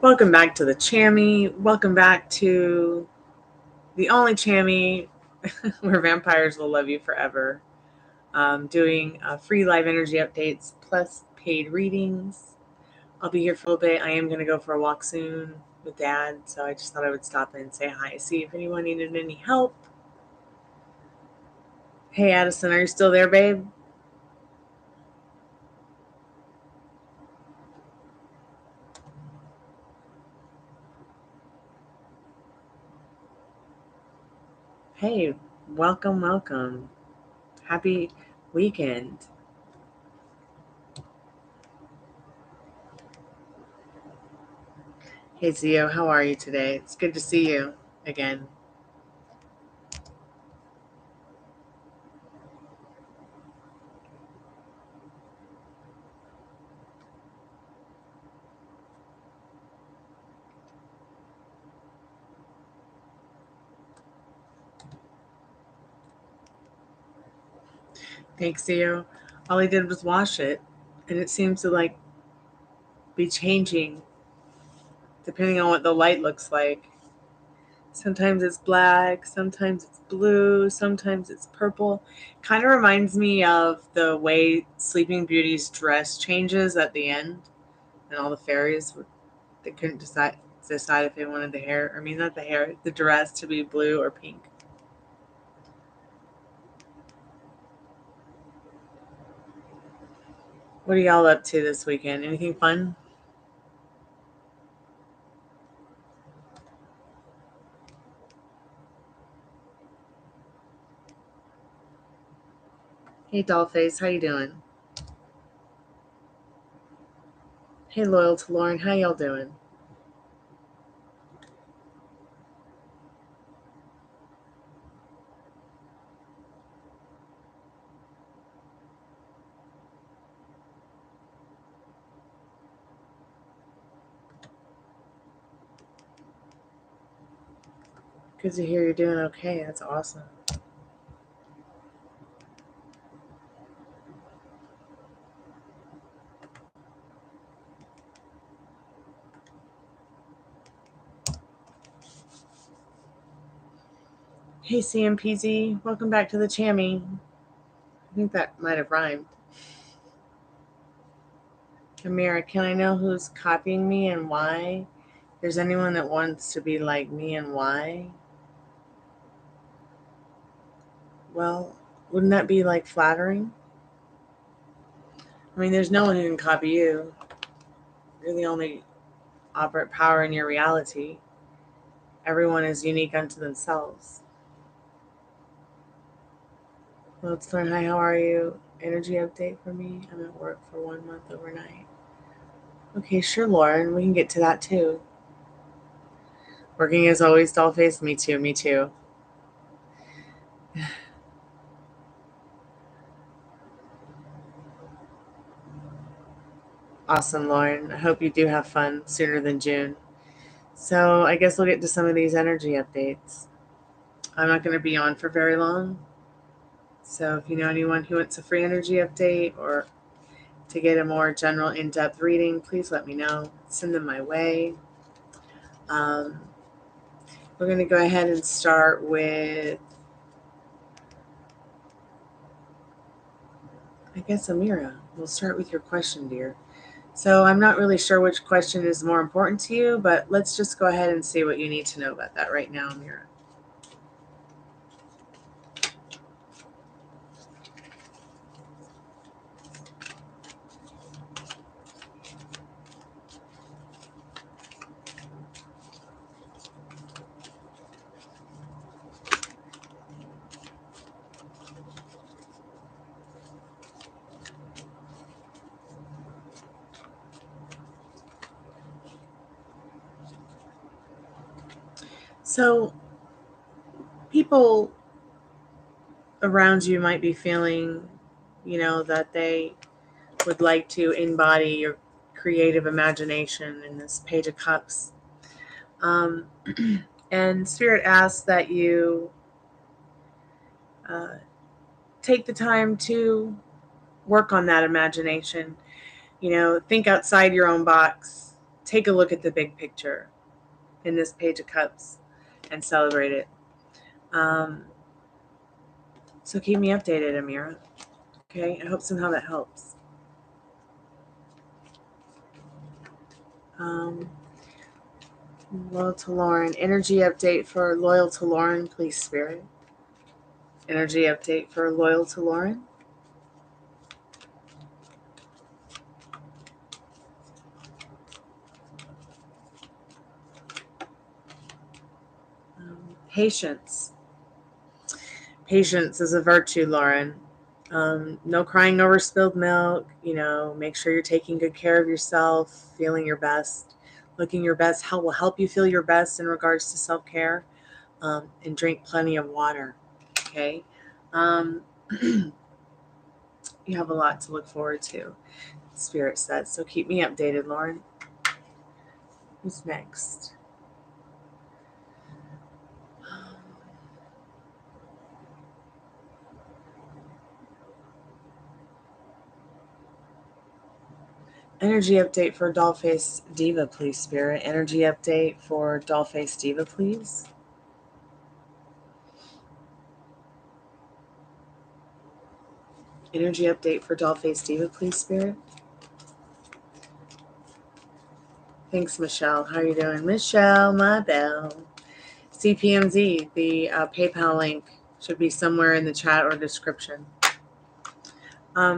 Welcome back to the Chammy. Welcome back to the only Chammy where vampires will love you forever. Doing free live energy updates plus paid readings. I'll be here for a little bit. I am going to go for a walk soon with Dad, so I just thought I would stop in and say hi, see if anyone needed any help. Hey, Addison, are you still there, babe? Hey, welcome. Happy weekend. Hey, Zio, how are you today? It's good to see you again. Thanks, Zio. All I did was wash it, and it seems to be changing depending on what the light looks like. Sometimes it's black, sometimes it's blue, sometimes it's purple. Kind of reminds me of the way Sleeping Beauty's dress changes at the end, and all the fairies they couldn't decide if they wanted the dress to be blue or pink. What are y'all up to this weekend? Anything fun? Hey, Dollface, how you doing? Hey, Loyal to Lauren, how y'all doing? Good to hear you're doing okay. That's awesome. Hey, CMPZ, welcome back to the Chammy. I think that might have rhymed. Amira, can I know who's copying me and why? If there's anyone that wants to be like me and why? Well, wouldn't that be flattering? I mean, there's no one who can copy you. You're the only operant power in your reality. Everyone is unique unto themselves. Let's learn. Hi, how are you? Energy update for me. I'm at work for 1 month overnight. Okay, sure, Lauren. We can get to that too. Working as always, Dollface. Me too. Awesome, Lauren. I hope you do have fun sooner than June. So I guess we'll get to some of these energy updates. I'm not going to be on for very long. So if you know anyone who wants a free energy update or to get a more general in-depth reading, please let me know. Send them my way. We're going to go ahead and start with, I guess, Amira. We'll start with your question, dear. So I'm not really sure which question is more important to you, but let's just go ahead and see what you need to know about that right now, Amira. So people around you might be feeling, that they would like to embody your creative imagination in this Page of Cups. And Spirit asks that you take the time to work on that imagination. Think outside your own box. take a look at the big picture in this Page of Cups and celebrate it. So keep me updated, Amira. Okay, I hope somehow that helps. Loyal to Lauren. Energy update for Loyal to Lauren, please, Spirit. Energy update for Loyal to Lauren. Patience. Patience is a virtue, Lauren. No crying over spilled milk. Make sure you're taking good care of yourself, feeling your best, looking your best. How will help you feel your best in regards to self-care, and drink plenty of water. Okay. You have a lot to look forward to, Spirit says. So keep me updated, Lauren. Who's next? Energy update for Dollface Diva, please, Spirit. Energy update for Dollface Diva, please. Energy update for Dollface Diva, please, Spirit. Thanks, Michelle. How are you doing? Michelle, my bell. CPMZ, the PayPal link should be somewhere in the chat or description.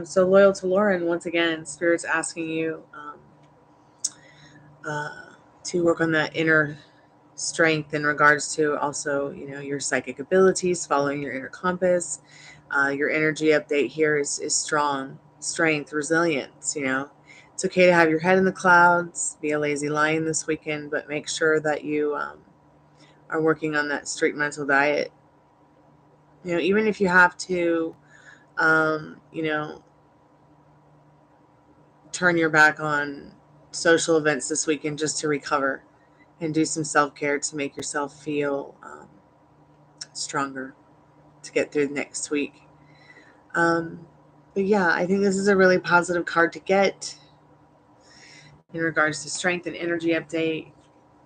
So Loyal to Lauren, once again, Spirit's asking you to work on that inner strength in regards to also, your psychic abilities, following your inner compass. Your energy update here is strong, strength, resilience. It's okay to have your head in the clouds, be a lazy lion this weekend, but make sure that you are working on that strict mental diet. Even if you have to, turn your back on social events this weekend just to recover and do some self-care to make yourself feel stronger to get through next week. But yeah, I think this is a really positive card to get in regards to strength and energy update.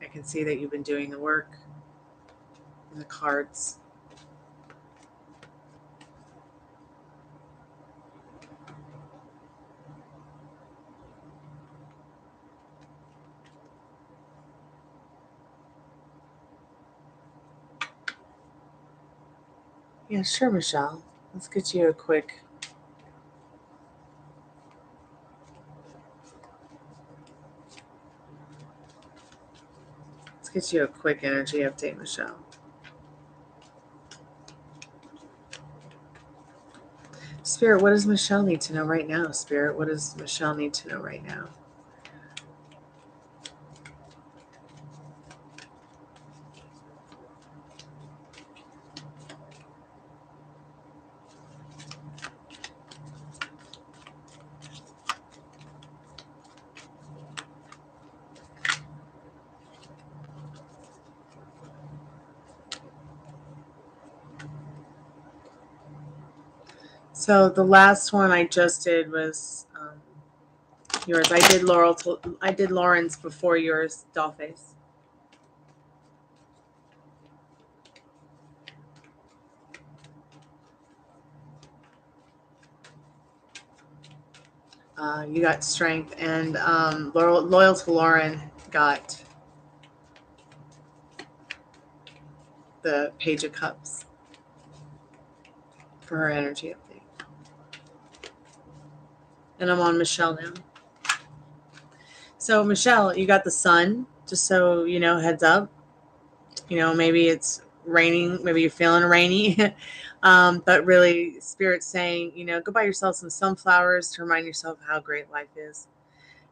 I can see that you've been doing the work in the cards. Yeah, sure, Michelle. Let's get you a quick energy update, Michelle. Spirit, what does Michelle need to know right now? Spirit, what does Michelle need to know right now? So the last one I just did was yours. I did Lauren's before yours, Dollface. You got strength, and Loyal to Lauren got the Page of Cups for her energy update. And I'm on Michelle now. So Michelle, you got the Sun, just so you know, heads up. Maybe it's raining, maybe you're feeling rainy. But really, Spirit's saying, go buy yourself some sunflowers to remind yourself how great life is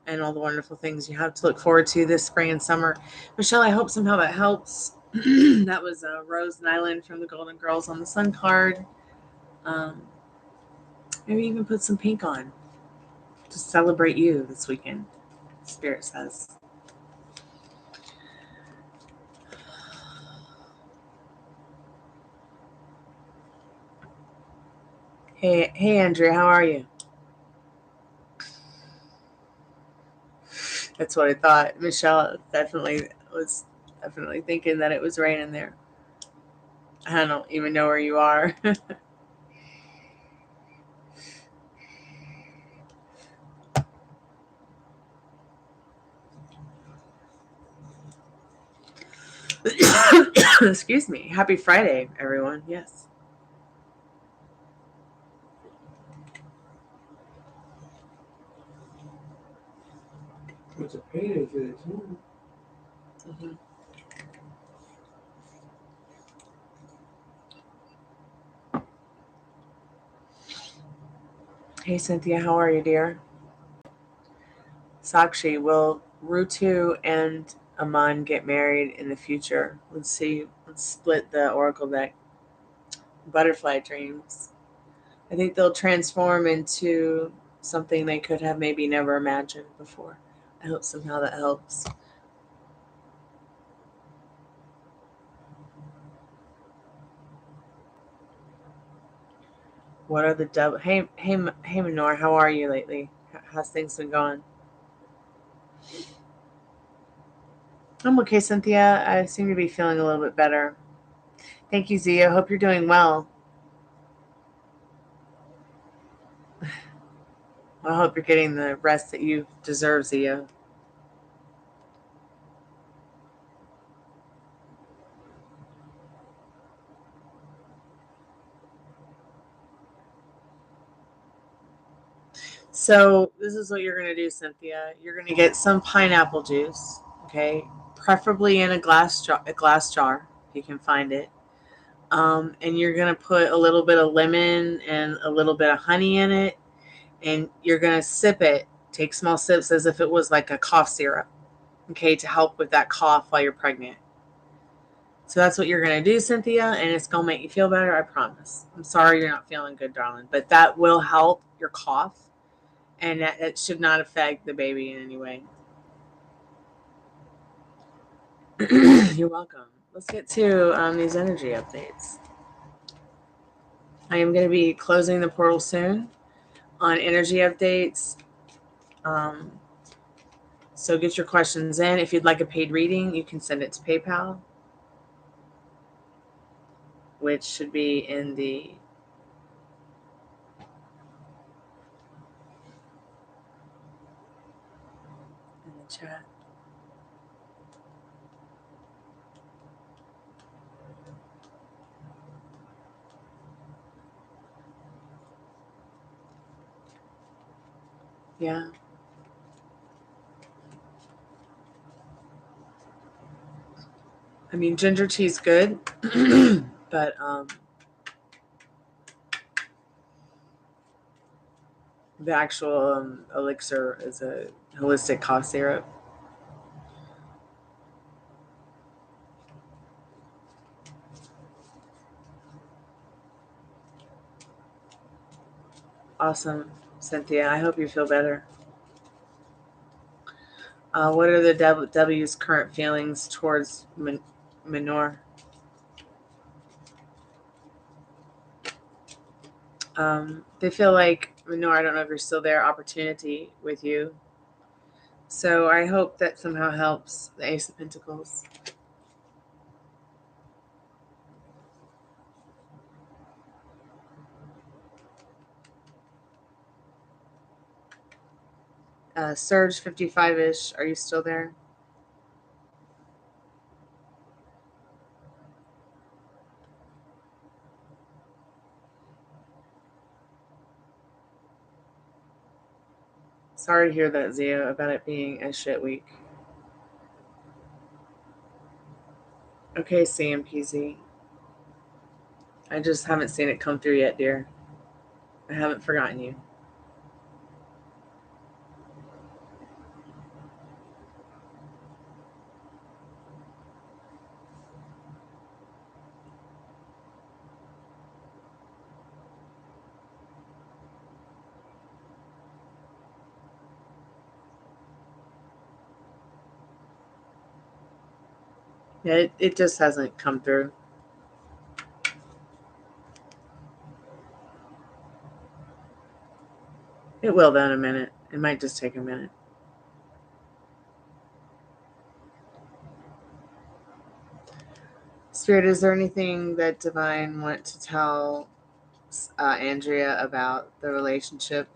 and all the wonderful things you have to look forward to this spring and summer. Michelle, I hope somehow that helps. That was Rose Nyland from the Golden Girls on the Sun card. Maybe even put some pink on to celebrate you this weekend, Spirit says. Hey, Andrea, how are you? That's what I thought. Michelle was definitely thinking that it was raining there. I don't even know where you are. Excuse me. Happy Friday, everyone. Yes. It's a payday today, too. Mm-hmm. Hey, Cynthia. How are you, dear? Sakshi, will Rutu and Aman get married in the future? Let's see. Let's split the Oracle deck. Butterfly dreams. I think they'll transform into something they could have maybe never imagined before. I hope somehow that helps. What are the double? Hey, Minor, how are you lately? How's things been going? I'm okay, Cynthia. I seem to be feeling a little bit better. Thank you, Zia. Hope you're doing well. I hope you're getting the rest that you deserve, Zia. So this is what you're gonna do, Cynthia. You're gonna get some pineapple juice, okay? Preferably in a glass jar, if you can find it. And you're gonna put a little bit of lemon and a little bit of honey in it, and you're gonna sip it. Take small sips as if it was like a cough syrup, okay, to help with that cough while you're pregnant. So that's what you're gonna do, Cynthia, and it's gonna make you feel better. I promise. I'm sorry you're not feeling good, darling, but that will help your cough, and that should not affect the baby in any way. You're welcome. Let's get to these energy updates. I am going to be closing the portal soon on energy updates. Um, so get your questions in. If you'd like a paid reading, you can send it to PayPal, which should be in the chat. Yeah. I mean, ginger tea is good, but the actual elixir is a holistic cough syrup. Awesome, Cynthia. I hope you feel better. What are the W's current feelings towards Minor? They feel like Minor, I don't know if you're still there, opportunity with you. So I hope that somehow helps the Ace of Pentacles. Surge 55-ish, are you still there? Sorry to hear that, Zia, about it being a shit week. Okay, CMPZ. I just haven't seen it come through yet, dear. I haven't forgotten you. Yeah, it just hasn't come through. It will though in a minute. It might just take a minute. Spirit, is there anything that Divine want to tell Andrea about the relationship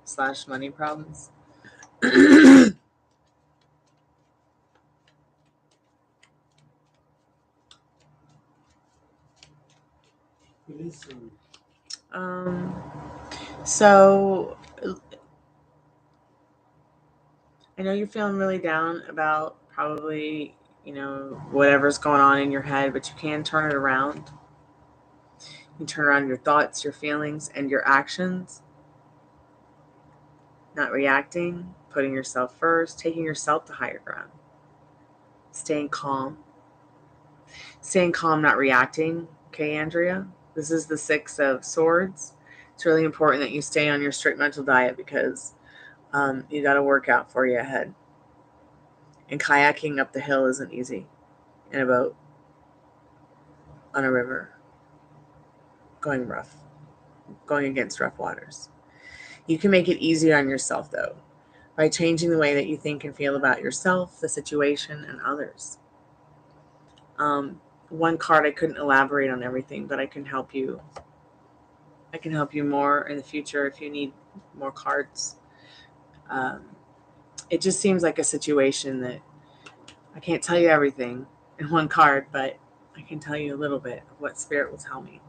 / money problems? It is So I know you're feeling really down about probably, whatever's going on in your head, but you can turn it around. You can turn around your thoughts, your feelings, and your actions. Not reacting, putting yourself first, taking yourself to higher ground. Staying calm. Staying calm, not reacting. Okay, Andrea? This is the 6 of Swords. It's really important that you stay on your strict mental diet because you got to work out for you ahead. And kayaking up the hill isn't easy in a boat, on a river, going against rough waters. You can make it easier on yourself, though, by changing the way that you think and feel about yourself, the situation, and others. One card, I couldn't elaborate on everything, but I can help you. I can help you more in the future if you need more cards. It just seems like a situation that I can't tell you everything in one card, but I can tell you a little bit of what Spirit will tell me.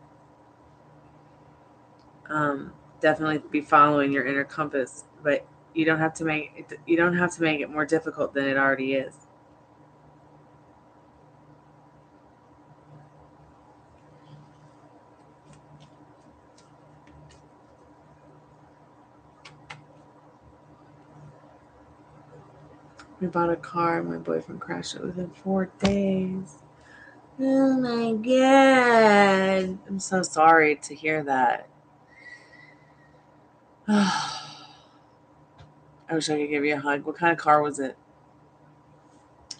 Definitely be following your inner compass, but you don't have to make it more difficult than it already is. We bought a car and my boyfriend crashed it within 4 days. Oh my God. I'm so sorry to hear that. I wish I could give you a hug. What kind of car was it?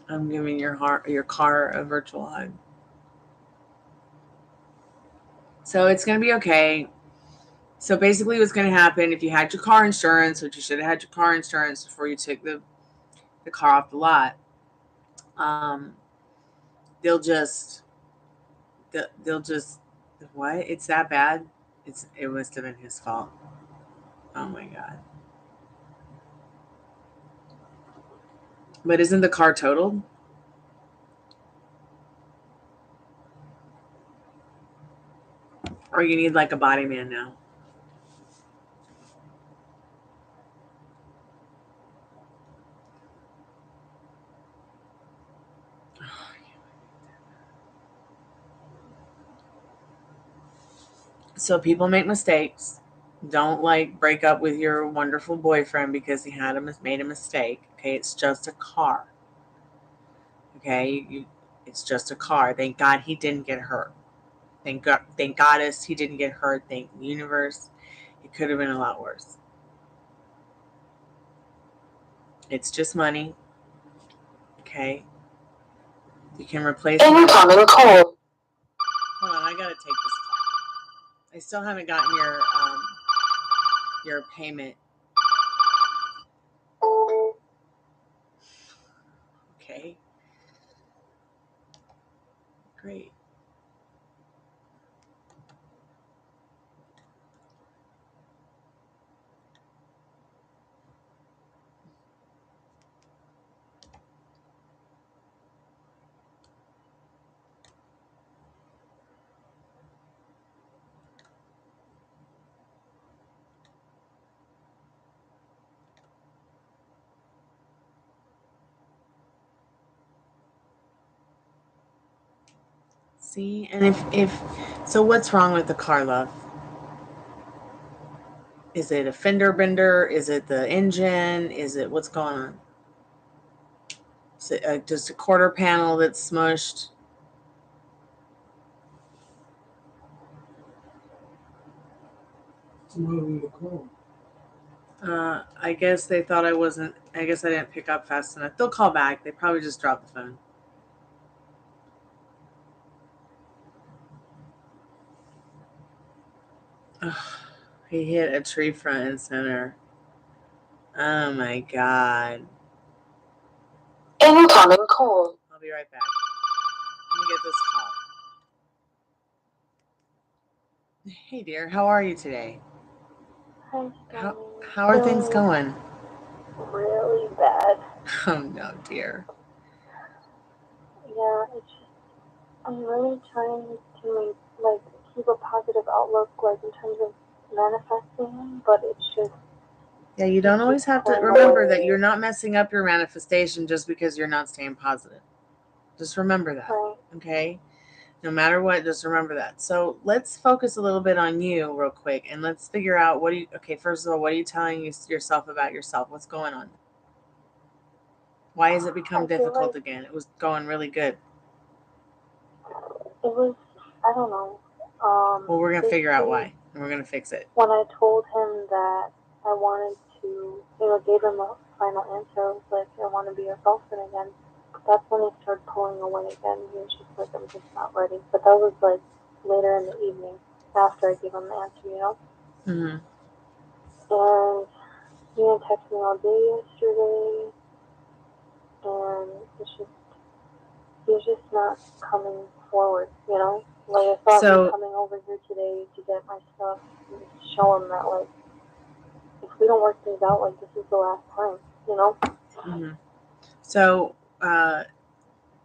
I'm giving your car a virtual hug. So it's going to be okay. So basically what's going to happen, if you had your car insurance, which you should have had your car insurance before you took the car off the lot, they'll just what? It's that bad? It must have been his fault. Oh my God. But isn't the car totaled? Or you need like a body man now? So people make mistakes. Don't break up with your wonderful boyfriend because he made a mistake. Okay, it's just a car. Okay, it's just a car. Thank God he didn't get hurt. Thank Goddess he didn't get hurt. Thank the universe. It could have been a lot worse. It's just money. Okay, you can replace. Incoming call. Hold on, I gotta take this call. I still haven't gotten your payment. Okay. Great. See, and if so, what's wrong with the car, love? Is it a fender bender? Is it the engine? Is it what's going on? Is it just a quarter panel that's smushed? moving the call. I guess they thought I wasn't. I guess I didn't pick up fast enough. They'll call back. They probably just dropped the phone. Ugh, he hit a tree front and center. Oh my God. Incoming call. I'll be right back. Let me get this call. Hey dear, how are you today? Hi, How Stormy. how are things Feeling going? really bad. Oh no, dear. Yeah, it's just, I'm really trying to like, keep a positive outlook, like, in terms of manifesting, but Yeah, you it don't keeps always have to pulling remember that away. you're not messing up your manifestation just because you're not staying positive. Just remember that. Right. Okay? No matter what, just remember that. So let's focus a little bit on you real quick and let's figure out okay, first of all, what are you telling yourself about yourself? What's going on? Why has it become I feel difficult like again? It was going really good. it was, I don't know. Well, we're going to figure out Basically, why and we're going to fix it. when I told him that I wanted to, gave him a final answer, I was like, I want to be your girlfriend again. That's when he started pulling away again. He was just like, I'm just not ready. But that was like later in the evening after I gave him the answer. Mm-hmm. And he didn't text me all day yesterday, and he's just not coming forward. Like, I thought me So, coming over here today to get my stuff and just show him that, like, if we don't work things out, like, this is the last time. mm-hmm. So,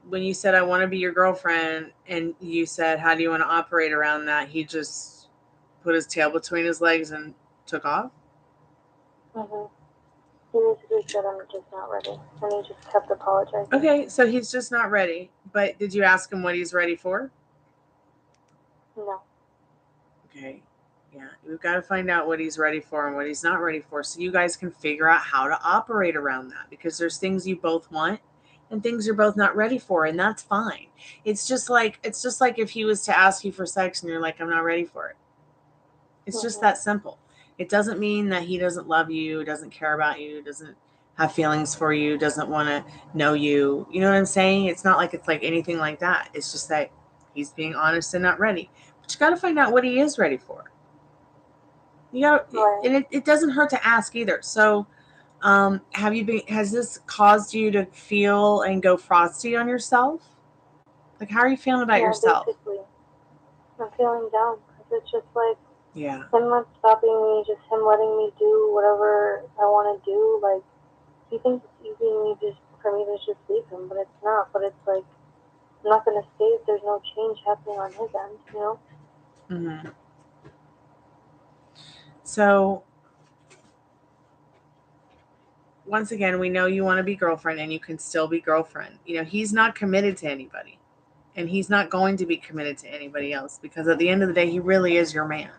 when you said I want to be your girlfriend and you said how do you want to operate around that, he just put his tail between his legs and took off. Mm-hmm. He basically said I'm just not ready, and he just kept apologizing. Okay, so he's just not ready. But did you ask him what he's ready for? No. Okay. Yeah, we've got to find out what he's ready for and what he's not ready for so you guys can figure out how to operate around that because there's things you both want and things you're both not ready for and that's fine. It's just like if he was to ask you for sex and you're like I'm not ready for it. It's just Mm-hmm. that simple. It doesn't mean that he doesn't love you, doesn't care about you, doesn't have feelings for you, doesn't want to know you. You know what I'm saying? It's not like it's like anything like that. It's just that he's being honest and not ready. But you got to find out what he is ready for. You got, Right. and it doesn't hurt to ask either. So, have you been? Has this caused you to feel and go frosty on yourself? Like, how are you feeling about Yeah, yourself? basically. I'm feeling down because it's just like Yeah. him not stopping me, just him letting me do whatever I want to do. Like, he thinks it's easy for me to just leave him, but it's not. But it's like, I'm not gonna stay if there's no change happening on his end. Mm-hmm. So once again, we know you want to be girlfriend and you can still be girlfriend. You know, he's not committed to anybody and he's not going to be committed to anybody else because at the end of the day, he really is your man.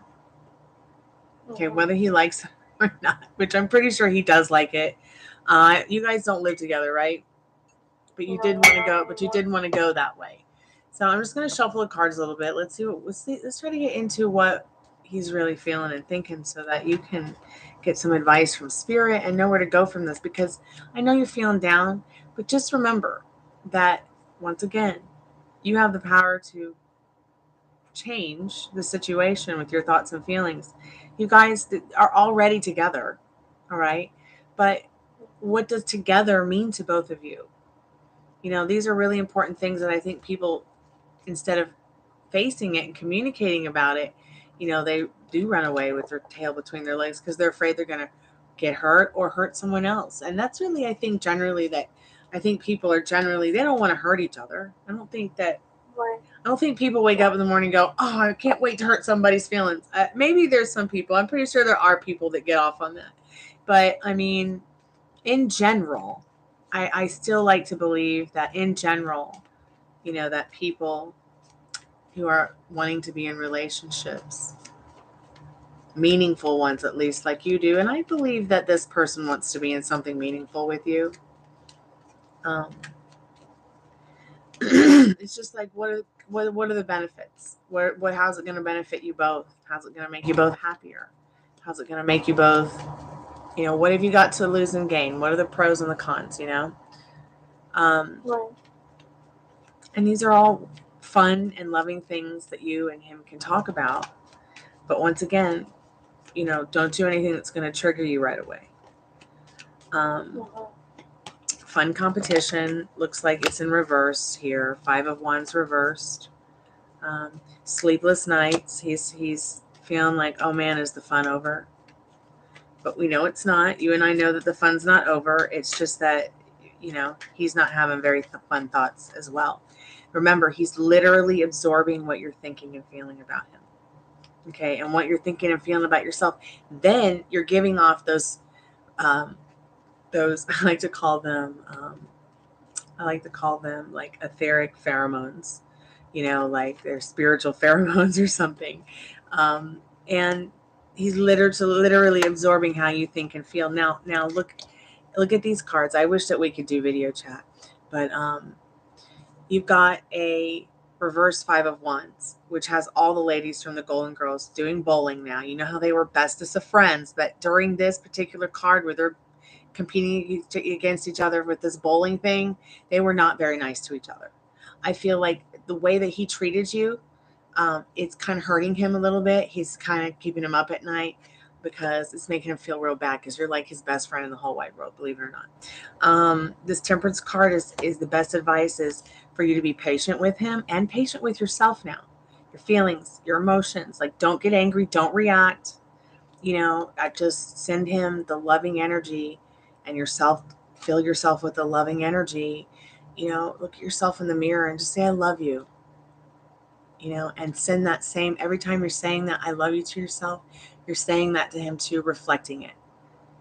Okay, Mhm. whether he likes it or not, which I'm pretty sure he does like it. You guys don't live together, right? But you No, did we're want to not go, but you anymore. didn't want to go that way. So I'm just going to shuffle the cards a little bit. Let's try to get into what he's really feeling and thinking so that you can get some advice from spirit and know where to go from this because I know you're feeling down, but just remember that once again, you have the power to change the situation with your thoughts and feelings. You guys are already together, all right? But what does together mean to both of you? You know, these are really important things that I think people, instead of facing it and communicating about it, you know, they do run away with their tail between their legs because they're afraid they're going to get hurt or hurt someone else. And that's really, I think people are generally, they don't want to hurt each other. Right. I don't think people wake up in the morning and go, oh, I can't wait to hurt somebody's feelings. Maybe there's some people, I'm pretty sure there are people that get off on that. But I mean, in general, I still like to believe that in general, you know, that people who are wanting to be in relationships, meaningful ones at least, like you do, and I believe that this person wants to be in something meaningful with you. Um, it's just like what are the benefits? How's it going to benefit you both? How's it going to make you both happier? How's it going to make you both? You know, what have you got to lose and gain? What are the pros and the cons? You know, um, Right. and these are all fun and loving things that you and him can talk about. But once again, you know, don't do anything that's going to trigger you right away. Um, Mhm. Fun competition looks like it's in reverse here. 5 of Wands reversed. Sleepless nights. He's feeling like, oh man, is the fun over? But we know it's not. You and I know that the fun's not over. It's just that, he's not having very fun thoughts as well. Remember, he's literally absorbing what you're thinking and feeling about him. Okay, and what you're thinking and feeling about yourself. Then you're giving off those I like to call them like etheric pheromones, like they're spiritual pheromones or something. And he's literally absorbing how you think and feel. Now look at these cards. I wish that we could do video chat, but you've got a reverse 5 of Wands, which has all the ladies from the Golden Girls doing bowling now. You know how they were bestest of friends, but during this particular card where they're competing against each other with this bowling thing, they were not very nice to each other. I feel like the way that he treated you, it's kind of hurting him a little bit. He's kind of keeping him up at night because it's making him feel real bad because you're like his best friend in the whole wide world, believe it or not. This Temperance card is the best advice is for you to be patient with him and patient with yourself now. Your feelings, your emotions. Like, don't get angry. Don't react. I just send him the loving energy and fill yourself with the loving energy. Look at yourself in the mirror and just say, I love you. And send that same, every time you're saying that I love you to yourself, you're saying that to him too, reflecting it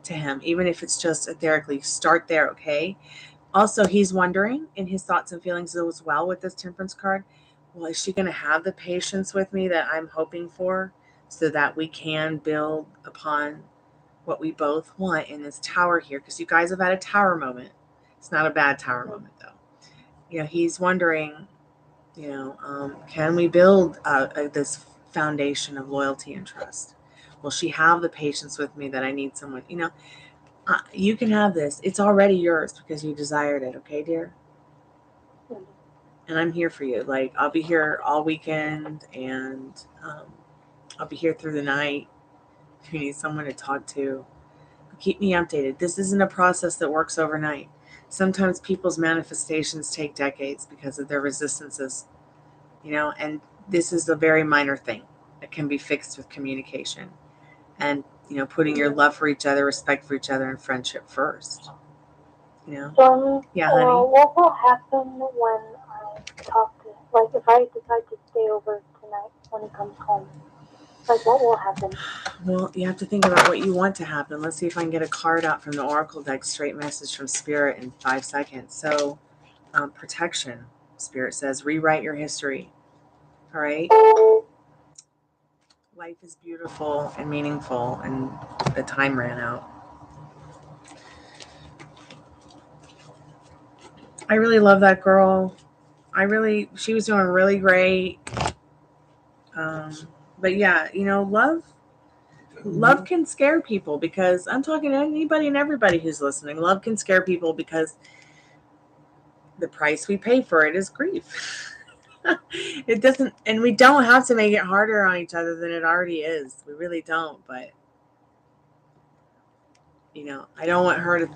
to him, even if it's just etherically. Start there, okay? Also, he's wondering in his thoughts and feelings as well with this Temperance card, well, is she going to have the patience with me that I'm hoping for so that we can build upon what we both want in this tower here? Because you guys have had a tower moment. It's not a bad tower moment, though. He's wondering, can we build this foundation of loyalty and trust? Will she have the patience with me that I need someone? You can have this. It's already yours because you desired it. Okay, dear? And I'm here for you. Like, I'll be here all weekend, and I'll be here through the night if you need someone to talk to. Keep me updated. This isn't a process that works overnight. Sometimes people's manifestations take decades because of their resistances, and this is a very minor thing that can be fixed with communication and, putting your love for each other, respect for each other, and friendship first. So, Yeah, honey. what will happen when I talk to him? Like, if I decide to stay over tonight when he comes home? Like, what will happen? Well, you have to think about what you want to happen. Let's see if I can get a card out from the Oracle deck, straight message from Spirit in 5 seconds. So, protection. Spirit says, rewrite your history. All right? Life is beautiful and meaningful, and the time ran out. I really love that girl. She was doing really great. But yeah, love can scare people, because I'm talking to anybody and everybody who's listening. Love can scare people because the price we pay for it is grief. It doesn't, and we don't have to make it harder on each other than it already is. We really don't, but I don't want her to.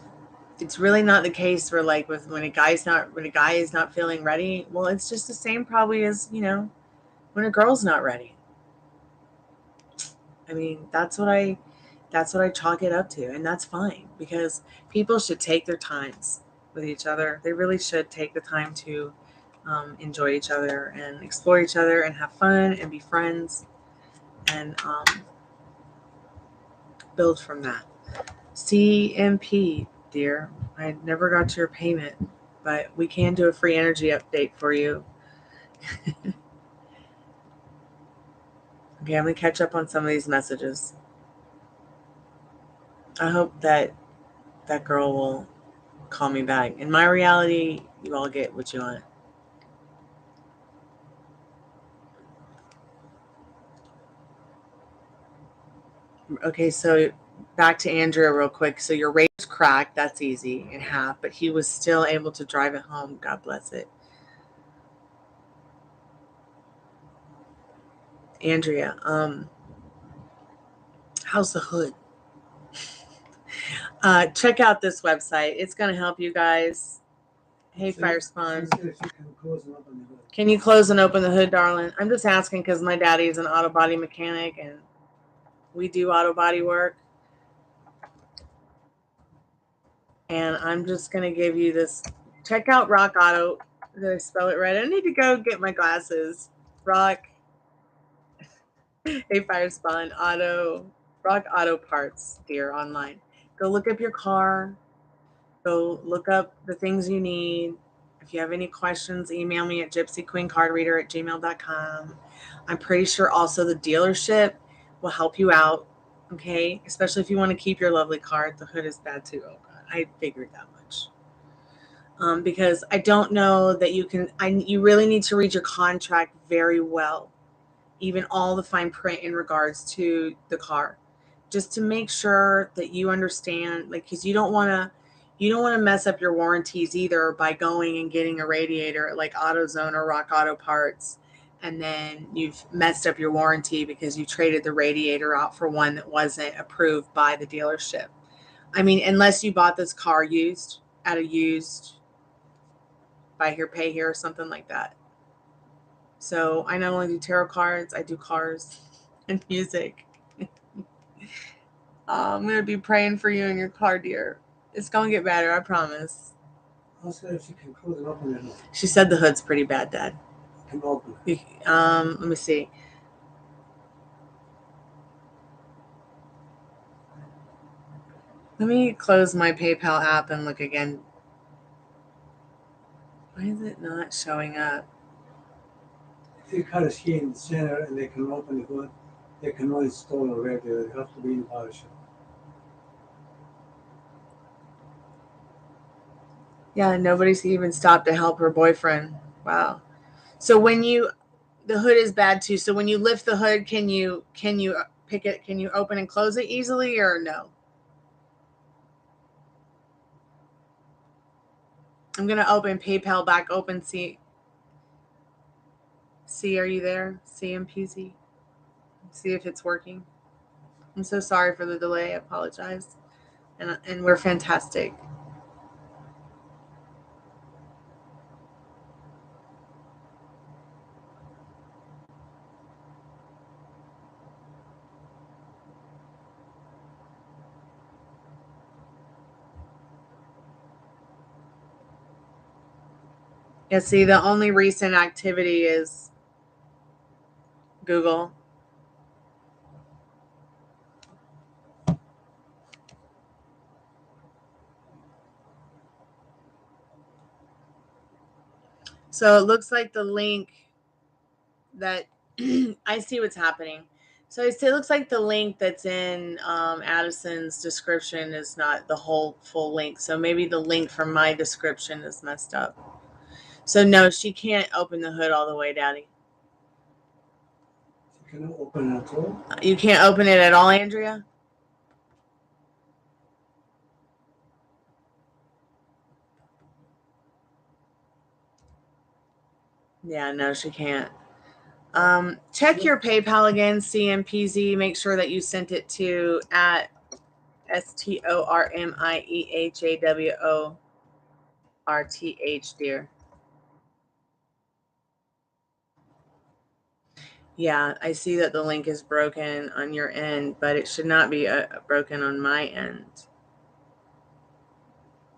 It's really not the case where, like, when a guy is not feeling ready. Well, it's just the same probably as when a girl's not ready. I mean, that's what I chalk it up to, and that's fine, because people should take their times with each other. They really should take the time to enjoy each other and explore each other and have fun and be friends and build from that. CMP, dear, I never got your payment, but we can do a free energy update for you. Okay, I'm going to catch up on some of these messages. I hope that girl will call me back. In my reality, you all get what you want. Okay, so back to Andrea real quick. So your race cracked. That's easy in half, but he was still able to drive it home. God bless it. Andrea, how's the hood? Check out this website. It's going to help you guys. Hey, Fire Spawn. Can you close and open the hood, darling? I'm just asking because my daddy's an auto body mechanic, and We do auto body work. And I'm just going to give you this. Check out Rock Auto. Did I spell it right? I need to go get my glasses. Rock, a fire spawn, Rock Auto Parts, dear, online. Go look up your car. Go look up the things you need. If you have any questions, email me at gypsyqueencardreader@gmail.com. I'm pretty sure also the dealership will help you out, okay? Especially if you want to keep your lovely car. The hood is bad too. Oh, God. I figured that much. Because I don't know that you can, you really need to read your contract very well, even all the fine print in regards to the car, just to make sure that you understand, like, because you don't want to mess up your warranties either by going and getting a radiator at like AutoZone or Rock Auto Parts, and then you've messed up your warranty because you traded the radiator out for one that wasn't approved by the dealership. I mean, unless you bought this car used at a used buy here, pay here, or something like that. So I not only do tarot cards, I do cars and music. I'm going to be praying for you and your car, dear. It's going to get better, I promise. I'll say if she can close it open and She said the hood's pretty bad, Dad. can open it. it. Let me see. Let me close my PayPal app and look again. Why is it not showing up? If you cut a key in the center and they can open the hood, they can only install a radiator. They have to be in the body shop. Yeah, nobody's even stopped to help her boyfriend. Wow. So when the hood is bad too. So when you lift the hood, can you pick it? Can you open and close it easily or no? I'm gonna open PayPal back open. See, are you there? CMPZ. See if it's working. I'm so sorry for the delay. I apologize. And we're fantastic. Yeah, see, the only recent activity is Google. So it looks like the link that I see what's happening. So it looks like the link that's in Addison's description is not the whole full link. So maybe the link from my description is messed up. So no, she can't open the hood all the way, Daddy. She cannot open it at all. You can't open it at all, Andrea? Yeah, no, she can't. Check your PayPal again, CMPZ. Make sure that you sent it to at STORMIEHAWORTH, dear. Yeah, I see that the link is broken on your end, but it should not be broken on my end.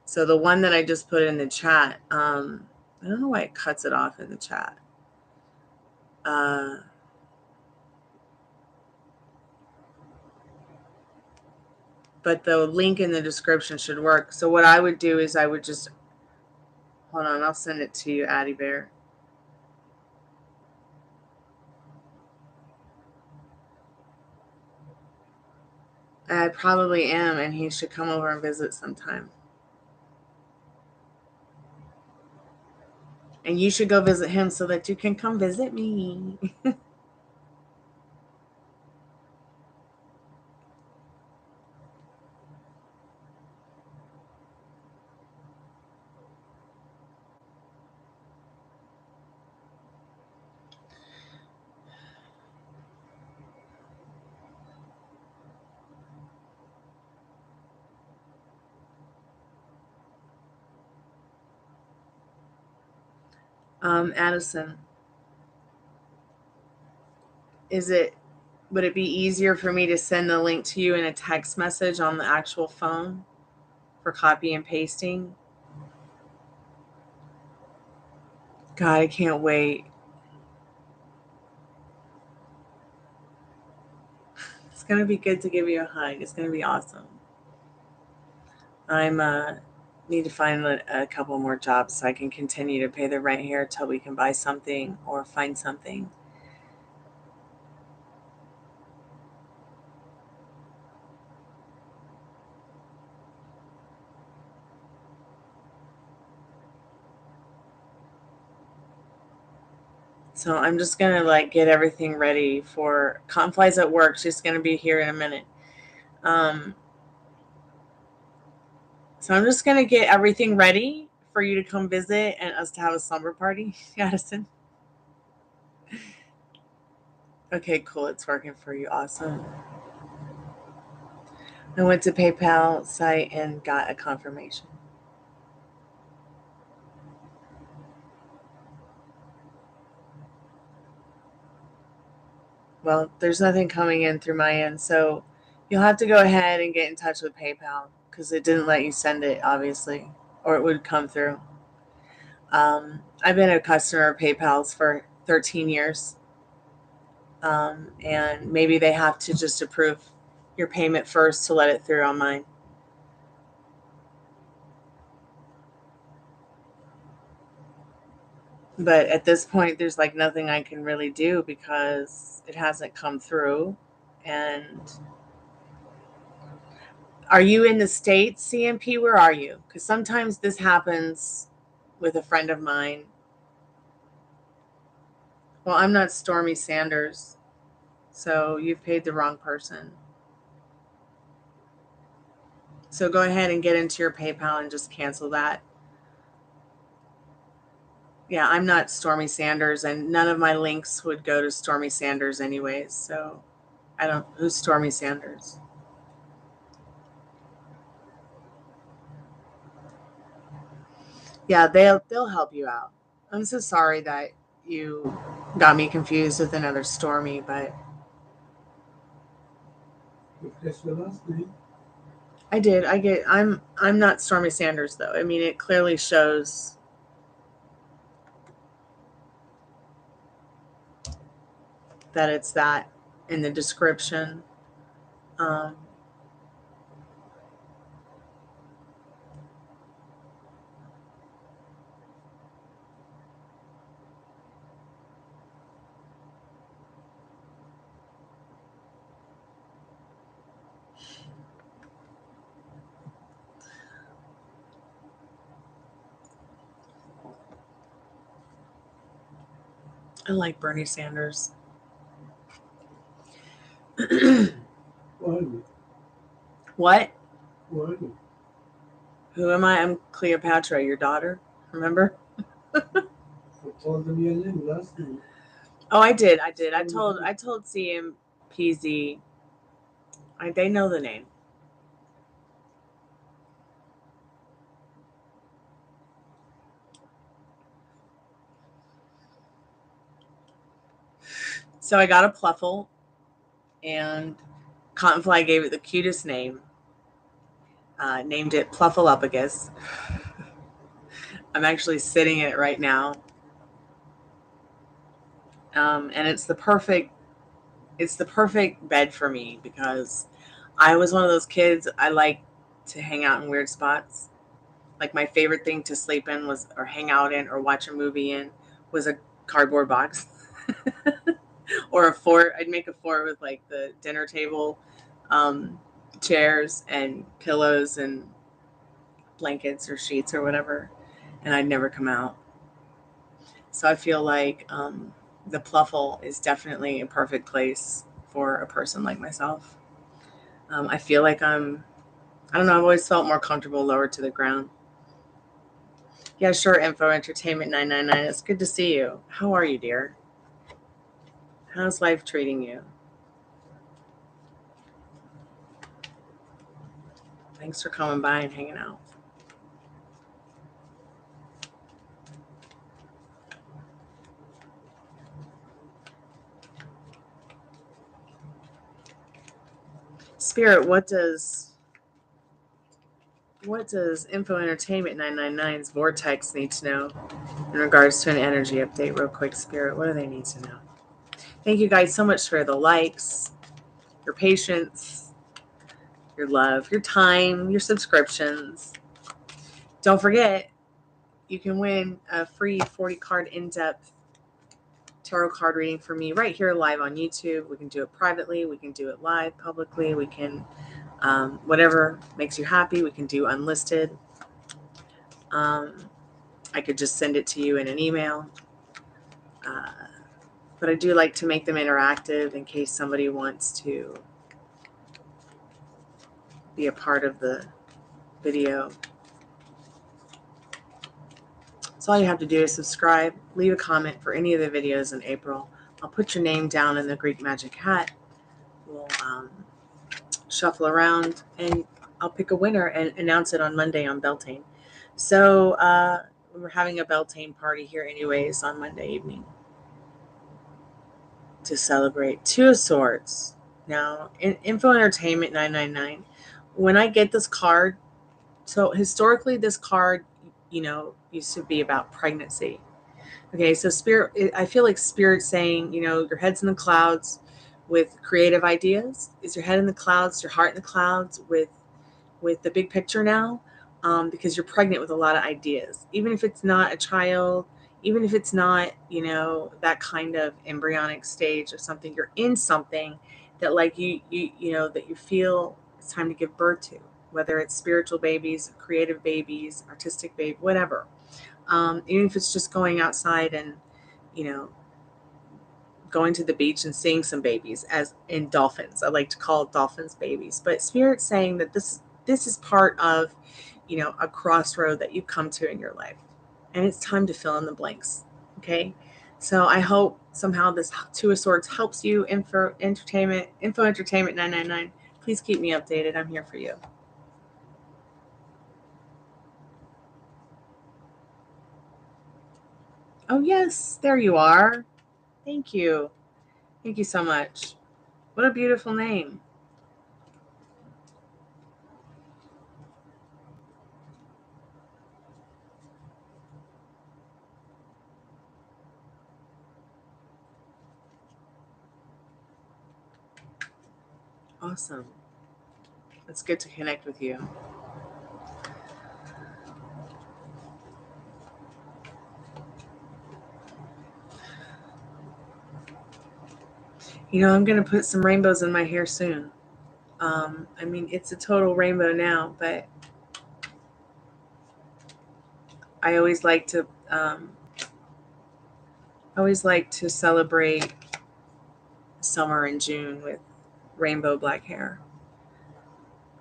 So the one that I just put in the chat, I don't know why it cuts it off in the chat. But the link in the description should work. So what I would do is I would just, hold on, I'll send it to you, Addie Bear. I probably am, and he should come over and visit sometime. And you should go visit him so that you can come visit me. Addison, is it Would it be easier for me to send the link to you in a text message on the actual phone for copy and pasting? God, I can't wait. It's going to be good to give you a hug. It's going to be awesome. I'm need to find a couple more jobs so I can continue to pay the rent here until we can buy something or find something. So I'm just going to get everything ready for Conflies at work. She's going to be here in a minute. So I'm just going to get everything ready for you to come visit and us to have a slumber party, Addison. Okay, cool. It's working for you. Awesome. I went to PayPal site and got a confirmation. Well, there's nothing coming in through my end, so you'll have to go ahead and get in touch with PayPal because it didn't let you send it, obviously, or it would come through. I've been a customer of PayPal's for 13 years, and maybe they have to just approve your payment first to let it through on mine. But at this point, there's nothing I can really do because it hasn't come through. And are you in the States, CMP? Where are you? Because sometimes this happens with a friend of mine. Well, I'm not Stormy Sanders, so you've paid the wrong person. So go ahead and get into your PayPal and just cancel that. Yeah, I'm not Stormy Sanders, and none of my links would go to Stormy Sanders anyways. So I don't. Who's Stormy Sanders? Yeah, they'll help you out. I'm so sorry that you got me confused with another Stormy, but Refresh the last name. I did. I'm not Stormy Sanders though. I mean, it clearly shows that it's that in the description. Um, I like Bernie Sanders. Who are you? What? Who are you? Who am I? I'm Cleopatra, your daughter. Remember? I told them your name, last name. Oh, I did. I told CMPZ. They know the name. So I got a pluffle, and Cottonfly gave it the cutest name. Named it Pluffaluppagus. I'm actually sitting in it right now, and it's the perfect bed for me because I was one of those kids. I like to hang out in weird spots. Like my favorite thing to sleep in was, or hang out in, or watch a movie in, was a cardboard box. Or a fort. I'd make a fort with the dinner table, chairs and pillows and blankets or sheets or whatever, and I'd never come out. So I feel like the pluffle is definitely a perfect place for a person like myself. I feel like I don't know, I've always felt more comfortable lower to the ground. Yeah, sure, Info Entertainment 999. It's good to see you. How are you, dear? How's life treating you? Thanks for coming by and hanging out. Spirit, what does Info Entertainment 999's Vortex need to know in regards to an energy update? Real quick, Spirit, what do they need to know? Thank you guys so much for the likes, your patience, your love, your time, your subscriptions. Don't forget, you can win a free 40-card in-depth tarot card reading for me right here live on YouTube. We can do it privately. We can do it live, publicly. We can, whatever makes you happy. We can do unlisted. I could just send it to you in an email. But I do like to make them interactive in case somebody wants to be a part of the video. So all you have to do is subscribe, leave a comment for any of the videos in April. I'll put your name down in the Greek Magic hat. We'll shuffle around and I'll pick a winner and announce it on Monday on Beltane. So we're having a Beltane party here anyways on Monday evening to celebrate Two of Swords. Now, in Info Entertainment 999, when I get this card, so historically this card, used to be about pregnancy. Okay, so Spirit, I feel like Spirit saying, your head's in the clouds with creative ideas. Is your head in the clouds, your heart in the clouds with the big picture now? Because you're pregnant with a lot of ideas. Even if it's not a child, even if it's not, that kind of embryonic stage of something, you're in something that like that you feel it's time to give birth to, whether it's spiritual babies, creative babies, artistic baby, whatever. Even if it's just going outside and, going to the beach and seeing some babies, as in dolphins. I like to call dolphins babies. But Spirit's saying that this is part of, a crossroad that you come to in your life. And it's time to fill in the blanks. Okay? So I hope somehow this Two of Swords helps you. Info Entertainment 999. Please keep me updated. I'm here for you. Oh, yes. There you are. Thank you. Thank you so much. What a beautiful name. Awesome. It's good to connect with you. I'm going to put some rainbows in my hair soon. It's a total rainbow now, but I always like to celebrate summer in June with rainbow black hair.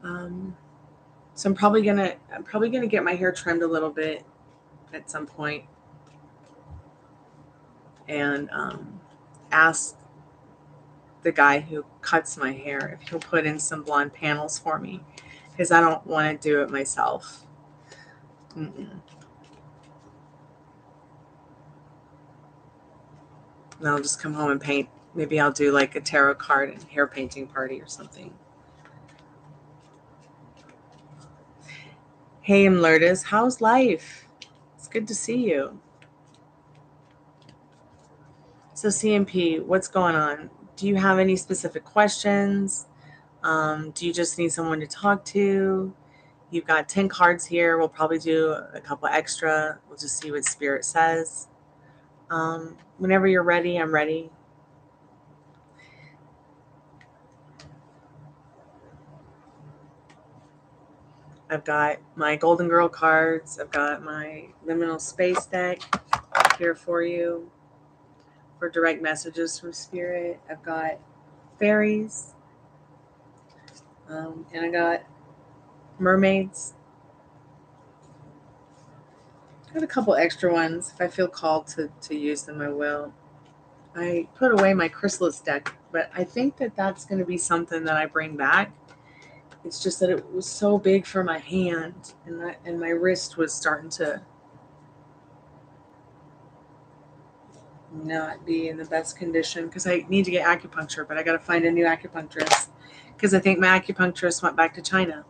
So I'm probably gonna get my hair trimmed a little bit at some point, and ask the guy who cuts my hair if he'll put in some blonde panels for me, because I don't want to do it myself. And I'll just come home and paint. Maybe I'll do like a tarot card and hair painting party or something. Hey, Lourdes, how's life? It's good to see you. So CMP, what's going on? Do you have any specific questions? Do you just need someone to talk to? You've got 10 cards here. We'll probably do a couple extra. We'll just see what Spirit says. Whenever you're ready, I'm ready. I've got my Golden Girl cards. I've got my Liminal Space deck here for you for direct messages from Spirit. I've got fairies. And I got mermaids. I got a couple extra ones. If I feel called to use them, I will. I put away my chrysalis deck, but I think that that's going to be something that I bring back. It's just that it was so big for my hand, and my wrist was starting to not be in the best condition because I need to get acupuncture, but I got to find a new acupuncturist because I think my acupuncturist went back to China.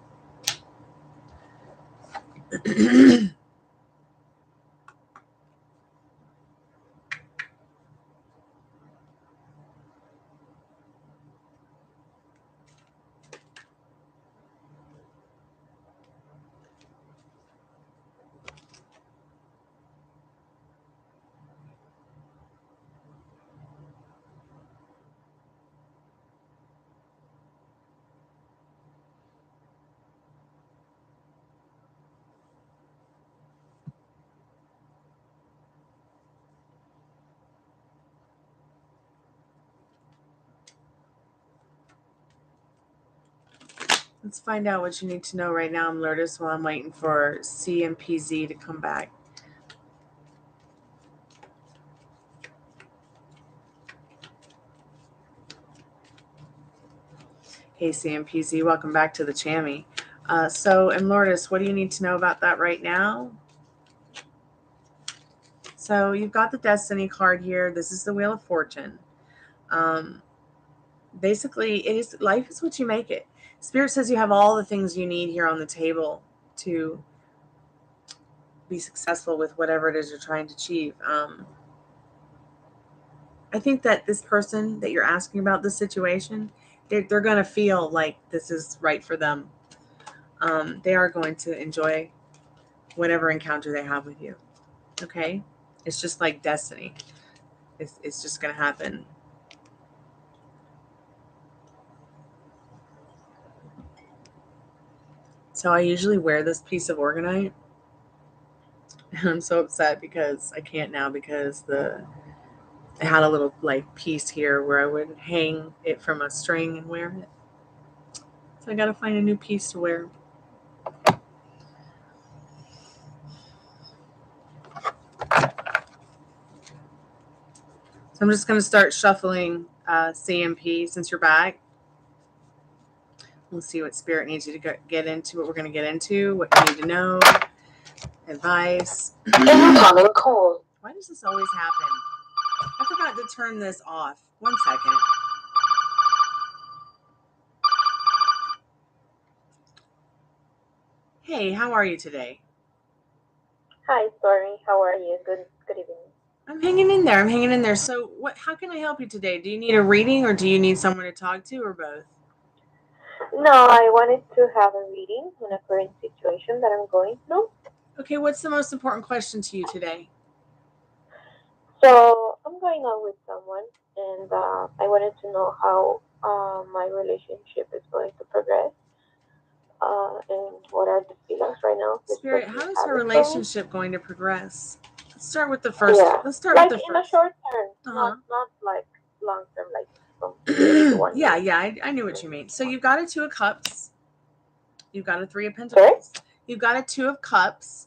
Let's find out what you need to know right now, Lourdes, while I'm waiting for CMPZ to come back. Hey, CMPZ, welcome back to the Chammy. And Lourdes, what do you need to know about that right now? So you've got the Destiny card here. This is the Wheel of Fortune. Basically, life is what you make it. Spirit says you have all the things you need here on the table to be successful with whatever it is you're trying to achieve. I think that this person that you're asking about this situation, they're going to feel like this is right for them. They are going to enjoy whatever encounter they have with you. Okay? It's just like destiny. It's just going to happen. So I usually wear this piece of organite. And I'm so upset because I can't now because I had a little like piece here where I would hang it from a string and wear it. So I got to find a new piece to wear. So I'm just going to start shuffling CMP since you're back. We'll see what Spirit needs you to get into, what we're going to get into, what you need to know, advice. Incoming call. Why does this always happen? I forgot to turn this off. 1 second. Hey, how are you today? Hi, Stormy. How are you? Good evening. I'm hanging in there. So how can I help you today? Do you need a reading or do you need someone to talk to or both? No, I wanted to have a reading on a current situation that I'm going through. Okay, what's the most important question to you today? So I'm going out with someone, and I wanted to know how my relationship is going to progress, and what are the feelings right now. Spirit, how is her relationship going to progress? Let's start with the first. Yeah. Let's start like with the in first. a short term, not like long term, like from years to 1 year. Yeah, I knew what you mean. So you've got a 2 of Cups. You've got a 3 of Pentacles. Sorry? You've got a 2 of Cups.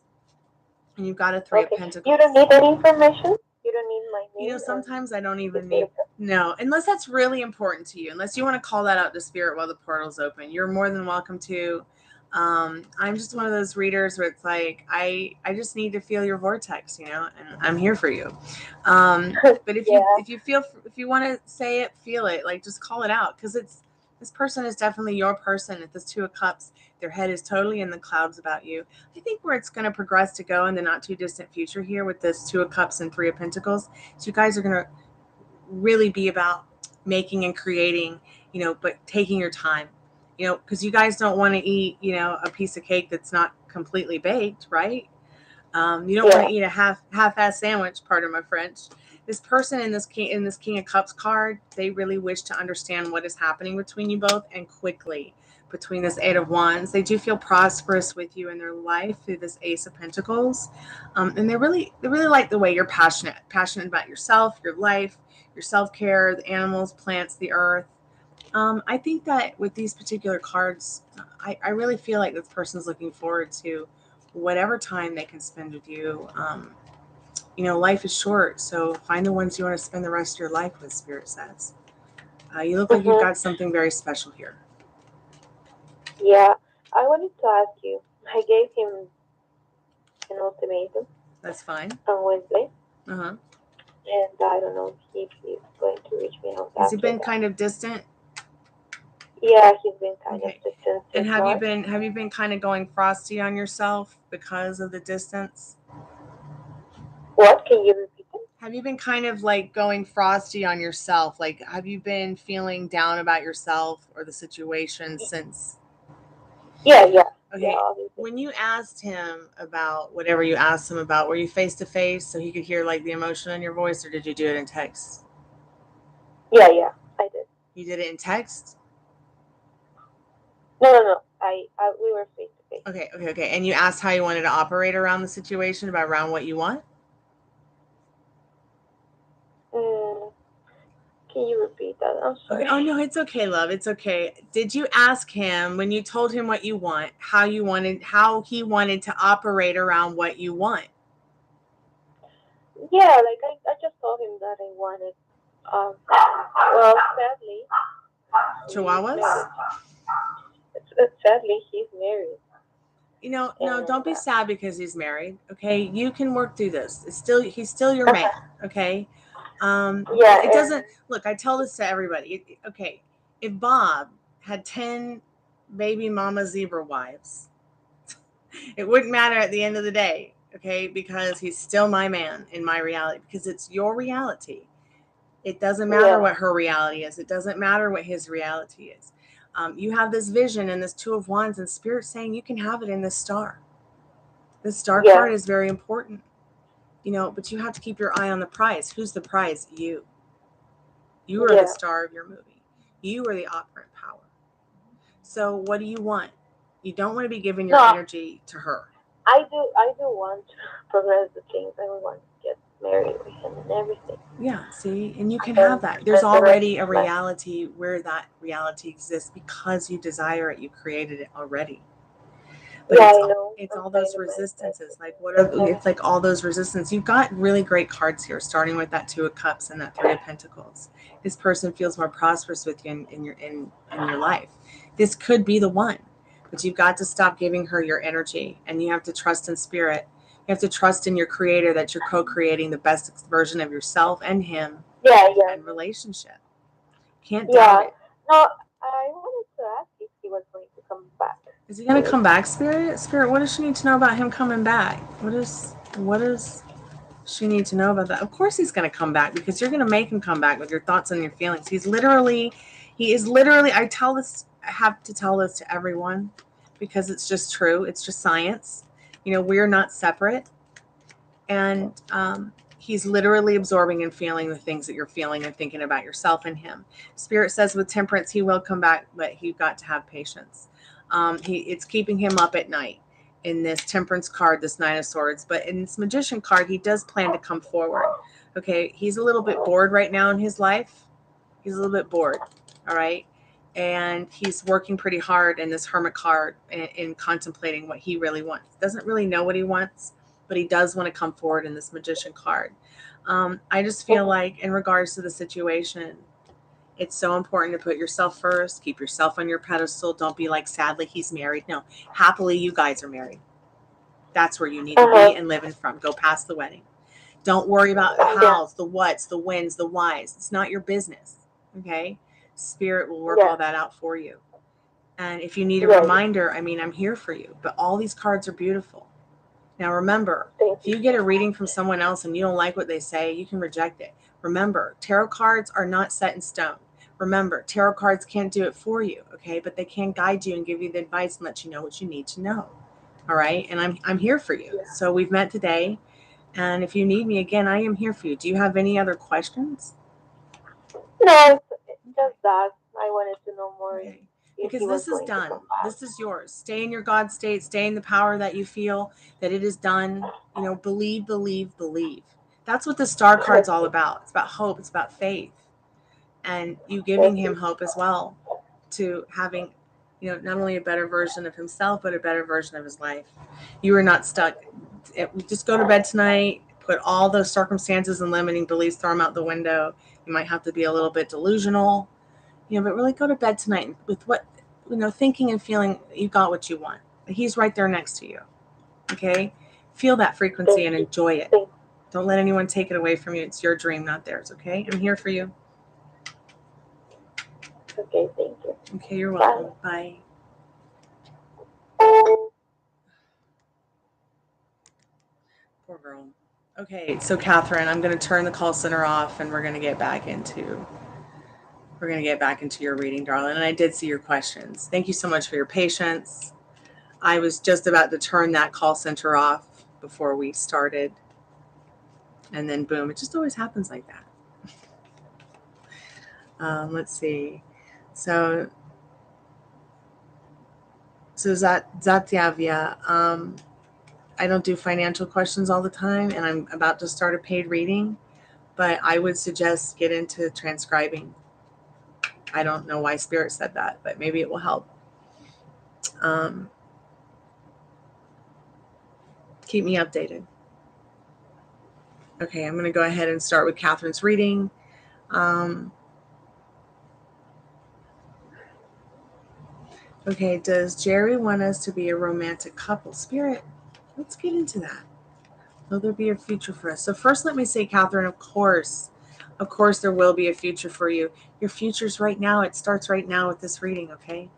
And you've got a 3 of Pentacles. You don't need any information? You don't need my name? You know, sometimes I don't even need... No, unless that's really important to you. Unless you want to call that out to Spirit while the portal's open. You're more than welcome to. I'm just one of those readers where it's like, I just need to feel your vortex, you know, and I'm here for you. But if you want to say it, feel it, like just call it out, because this person is definitely your person. At this 2 of Cups, their head is totally in the clouds about you. I think where it's going to progress to go in the not too distant future here with this 2 of Cups and 3 of Pentacles, so you guys are going to really be about making and creating, you know, but taking your time. You know, because you guys don't want to eat, you know, a piece of cake that's not completely baked, right? You don't want to eat a half-ass sandwich, pardon my French. This person in this King of Cups card, they really wish to understand what is happening between you both, and quickly. Between this 8 of Wands, they do feel prosperous with you in their life through this Ace of Pentacles, and they really like the way you're passionate about yourself, your life, your self-care, the animals, plants, the earth. I think that with these particular cards, I really feel like this person's looking forward to whatever time they can spend with you. You know, life is short, so find the ones you want to spend the rest of your life with, Spirit says. You look like you've got something very special here. Yeah, I wanted to ask you. I gave him an ultimatum. That's fine. On Wednesday. Uh-huh. And I don't know if he's going to reach me out. Has he been kind of distant? Yeah, he's been kind Okay. of distant. And since have you March. been kind of going frosty on yourself because of the distance? What? Can you repeat it? Have you been kind of like going frosty on yourself? Like, have you been feeling down about yourself or the situation since? Yeah, yeah. Okay. Yeah, obviously. When you asked him about whatever you asked him about, were you face to face so he could hear like the emotion in your voice, or did you do it in text? Yeah, yeah, I did. You did it in text? No. We were face to face. Okay. And you asked how you wanted to operate around the situation, about around what you want? Mm, can you repeat that? I'm sorry. Oh no, it's okay, love. It's okay. Did you ask him when you told him what you want, how he wanted to operate around what you want? Yeah, like I just told him that I wanted. Well, sadly, he's Chihuahuas? married. Sadly, he's married. No, don't And be sad because he's married. Okay, you can work through this. He's still your man. Okay, yeah, it and doesn't look. I tell this to everybody. Okay, if Bob had 10 baby mama zebra wives, it wouldn't matter at the end of the day. Okay, because he's still my man in my reality, because it's your reality. It doesn't matter yeah, what her reality is. It doesn't matter what his reality is. You have this vision and this Two of Wands, and Spirit saying you can have it in this star. This star yeah, card is very important, but you have to keep your eye on the prize. Who's the prize? You. You are the yeah. star of your movie. You are the operant power. So what do you want? You don't want to be giving your No, energy to her. I do want to progress the things. I would want to get married with him and everything. Yeah, see, and you can And have that. There's spend the rest already a of my life. reality where that reality exists because you desire it. You created it already. But Yeah, I know. it's I'm all trying those to manifest resistances. it. Like it's like all those resistance. You've got really great cards here, starting with that Two of Cups and that Three of Pentacles. This person feels more prosperous with you in your life. This could be the one, but you've got to stop giving her your energy, and you have to trust in spirit. You have to trust in your creator that you're co-creating the best version of yourself and him Yeah, yeah, and relationship. Can't doubt yeah. it. No, I wanted to ask if he was going to come back. Is he going to come back, Spirit? Spirit, what does she need to know about him coming back? What does she need to know about that? Of course he's going to come back, because you're going to make him come back with your thoughts and your feelings. He is literally, I have to tell this to everyone because it's just true. It's just science. We're not separate. And he's literally absorbing and feeling the things that you're feeling and thinking about yourself and him. Spirit says with temperance, he will come back, but you've got to have patience. It's keeping him up at night in this temperance card, this Nine of Swords. But in this Magician card, he does plan to come forward. Okay, he's a little bit bored right now in his life. He's a little bit bored. All right. And he's working pretty hard in this Hermit card in contemplating what he really wants. Doesn't really know what he wants, but he does want to come forward in this Magician card. I just feel like in regards to the situation, it's so important to put yourself first, keep yourself on your pedestal. Don't be like, sadly, he's married. No, happily, you guys are married. That's where you need to be and living from. Go past the wedding. Don't worry about the hows, the whats, the whens, the whys. It's not your business. Okay? Spirit will work all that out for you. And if you need a reminder, I'm here for you. But all these cards are beautiful. Now remember, if you get a reading from someone else and you don't like what they say, you can reject it. Remember, tarot cards are not set in stone. Remember, tarot cards can't do it for you, okay? But they can guide you and give you the advice and let you know what you need to know. All right? And I'm here for you. Yeah. So we've met today. And if you need me again, I am here for you. Do you have any other questions? No, it's just that. I wanted to know more. Okay. Because this is done. This is yours. Stay in your God state. Stay in the power that you feel that it is done. Believe, believe, believe. That's what the star card's all about. It's about hope. It's about faith. And you giving him hope as well, to having, not only a better version of himself, but a better version of his life. You are not stuck. Just go to bed tonight. Put all those circumstances and limiting beliefs, throw them out the window. You might have to be a little bit delusional. But really go to bed tonight with what, thinking and feeling you got what you want. He's right there next to you. Okay? Feel that frequency and enjoy it. Don't let anyone take it away from you. It's your dream, not theirs. Okay? I'm here for you. Okay, thank you. Okay, you're welcome. Bye. Poor girl. Okay, so Catherine, I'm going to turn the call center off, and we're going to get back into your reading, darling. And I did see your questions. Thank you so much for your patience. I was just about to turn that call center off before we started, and then boom, it just always happens like that. Let's see. So Zatyavia, I don't do financial questions all the time, and I'm about to start a paid reading, but I would suggest get into transcribing. I don't know why Spirit said that, but maybe it will help. Keep me updated. Okay, I'm going to go ahead and start with Catherine's reading. Okay, does Jerry want us to be a romantic couple? Spirit, let's get into that. Will there be a future for us? So first, let me say, Catherine, of course there will be a future for you. Your future's right now. It starts right now with this reading, okay?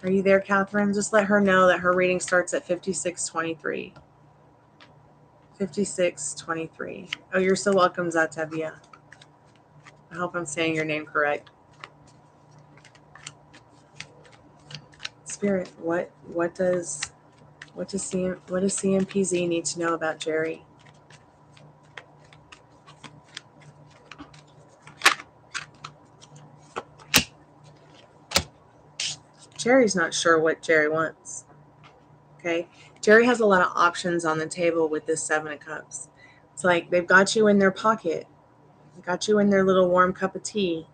Are you there, Catherine? Just let her know that her reading starts at 5623. 5623. Oh, you're so welcome, Zatevia. I hope I'm saying your name correct. Spirit, what does CMPZ need to know about Jerry? Jerry's not sure what Jerry wants. Okay? Jerry has a lot of options on the table with this 7 of Cups. It's like they've got you in their pocket. They got you in their little warm cup of tea.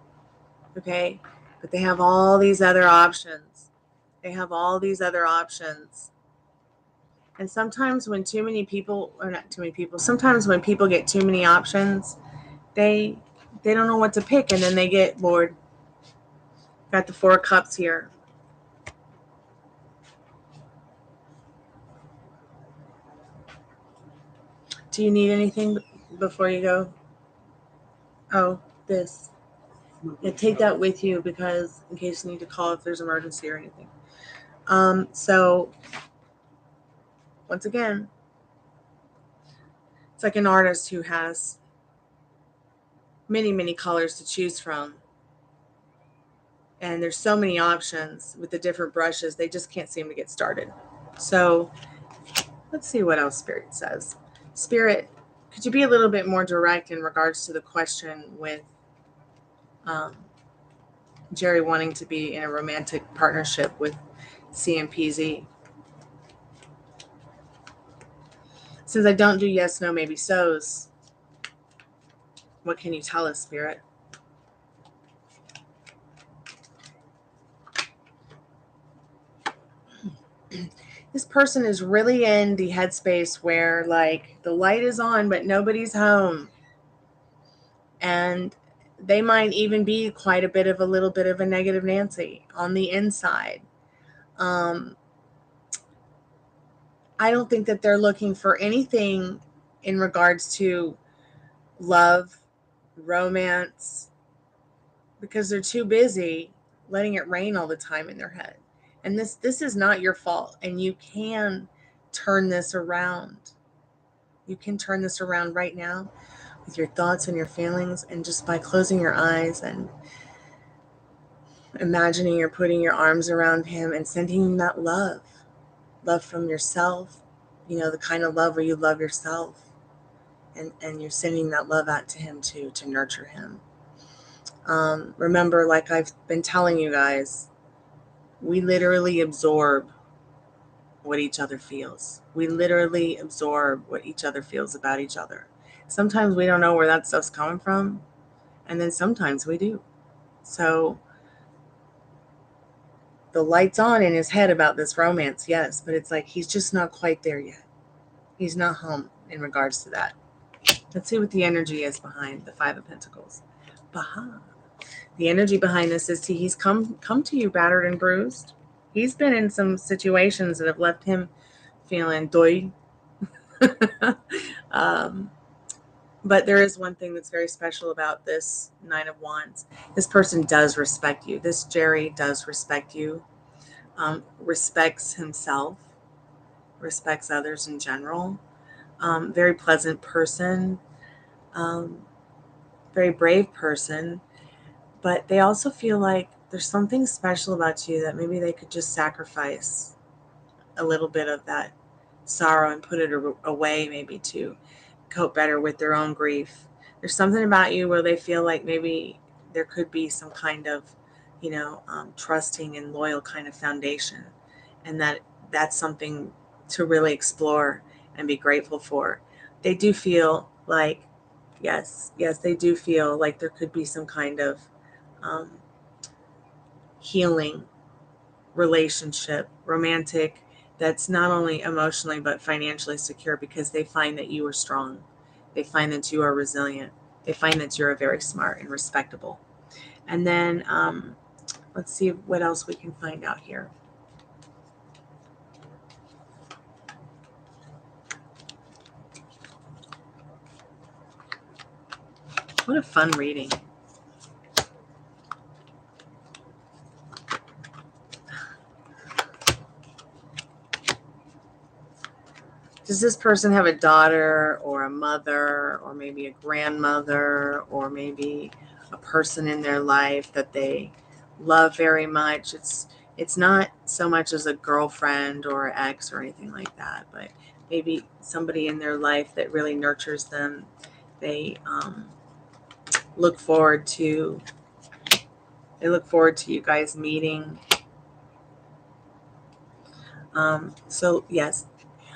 Okay? But they have all these other options. And sometimes when sometimes when people get too many options, they don't know what to pick, and then they get bored. Got the 4 of Cups here. Do you need anything before you go? Oh, this. Yeah, take that with you because in case you need to call if there's an emergency or anything. So once again, it's like an artist who has many colors to choose from. And there's so many options with the different brushes, they just can't seem to get started. So let's see what else Spirit says. Spirit, could you be a little bit more direct in regards to the question with Jerry wanting to be in a romantic partnership with CMPZ? Since I don't do yes, no, maybe so's, what can you tell us, Spirit? This person is really in the headspace where, like, the light is on, but nobody's home. And they might even be quite a little bit of a negative Nancy on the inside. I don't think that they're looking for anything in regards to love, romance, because they're too busy letting it rain all the time in their head. And this is not your fault, and you can turn this around. You can turn this around right now with your thoughts and your feelings, and just by closing your eyes and imagining you're putting your arms around him and sending him that love from yourself, the kind of love where you love yourself, and you're sending that love out to him too, to nurture him. Remember, like I've been telling you guys, we literally absorb what each other feels. We literally absorb what each other feels about each other. Sometimes we don't know where that stuff's coming from, and then sometimes we do. So the light's on in his head about this romance, yes, but it's like he's just not quite there yet. He's not home in regards to that. Let's see what the energy is behind the 5 of Pentacles. The energy behind this is he's come to you battered and bruised. He's been in some situations that have left him feeling doy. But there is one thing that's very special about this Nine of Wands. This person does respect you. This Jerry does respect you, respects himself, respects others in general. Very pleasant person, um, very brave person. But they also feel like there's something special about you that maybe they could just sacrifice a little bit of that sorrow and put it away, maybe to cope better with their own grief. There's something about you where they feel like maybe there could be some kind of, trusting and loyal kind of foundation, and that's something to really explore and be grateful for. They do feel like, yes, they do feel like there could be some kind of um, healing relationship, romantic, that's not only emotionally but financially secure because they find that you are strong. They find that you are resilient. They find that you're very smart and respectable. And then let's see what else we can find out here. What a fun reading. Does this person have a daughter or a mother or maybe a grandmother or maybe a person in their life that they love very much? It's not so much as a girlfriend or an ex or anything like that, but maybe somebody in their life that really nurtures them. They look forward to you guys meeting. So yes,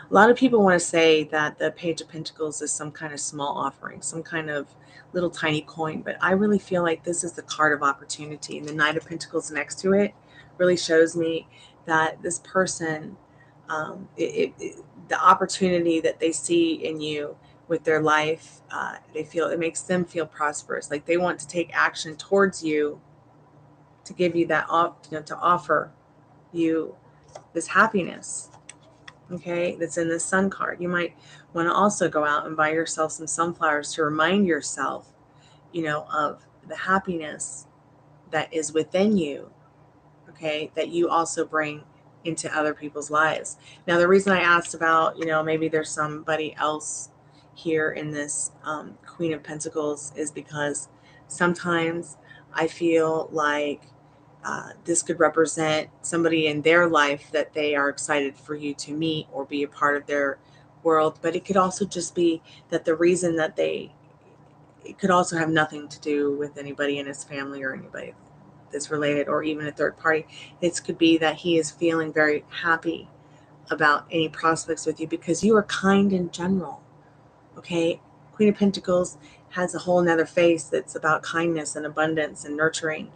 a lot of people want to say that the Page of Pentacles is some kind of small offering, some kind of little tiny coin, but I really feel like this is the card of opportunity, and the Knight of Pentacles next to it really shows me that this person, the opportunity that they see in you with their life, it makes them feel prosperous, like they want to take action towards you to give you that, to offer you this happiness. Okay, that's in the Sun card. You might want to also go out and buy yourself some sunflowers to remind yourself, of the happiness that is within you, okay, that you also bring into other people's lives. Now, the reason I asked about, maybe there's somebody else here in this Queen of Pentacles is because sometimes I feel like this could represent somebody in their life that they are excited for you to meet or be a part of their world. But it could also just be that the reason that it could also have nothing to do with anybody in his family or anybody that's related or even a third party. It could be that he is feeling very happy about any prospects with you because you are kind in general. Okay. Queen of Pentacles has a whole nother face that's about kindness and abundance and nurturing.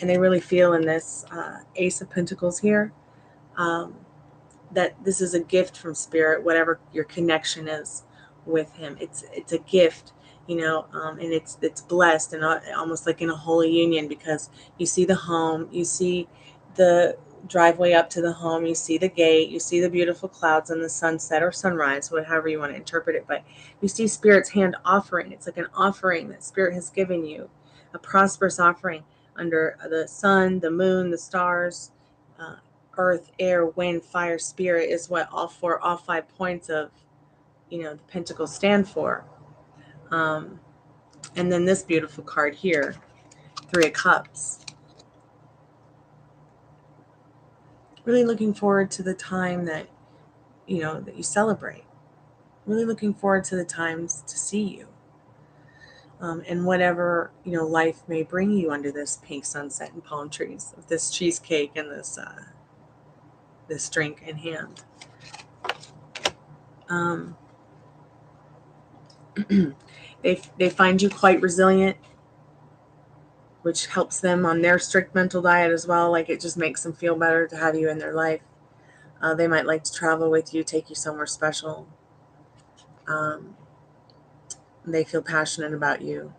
And they really feel in this Ace of Pentacles here that this is a gift from Spirit, whatever your connection is with him. It's a gift, and it's blessed and almost like in a holy union, because you see the home, you see the driveway up to the home, you see the gate, you see the beautiful clouds and the sunset or sunrise, whatever you want to interpret it, but you see Spirit's hand offering. It's like an offering that Spirit has given you, a prosperous offering under the sun, the moon, the stars, earth, air, wind, fire, spirit is what all 5 points of, the pentacles stand for. And then this beautiful card here, 3 of Cups. Really looking forward to the time that, that you celebrate. Really looking forward to the times to see you. And whatever, life may bring you under this pink sunset and palm trees, with this cheesecake and this drink in hand. They find you quite resilient, which helps them on their strict mental diet as well. Like, it just makes them feel better to have you in their life. They might like to travel with you, take you somewhere special. They feel passionate about you.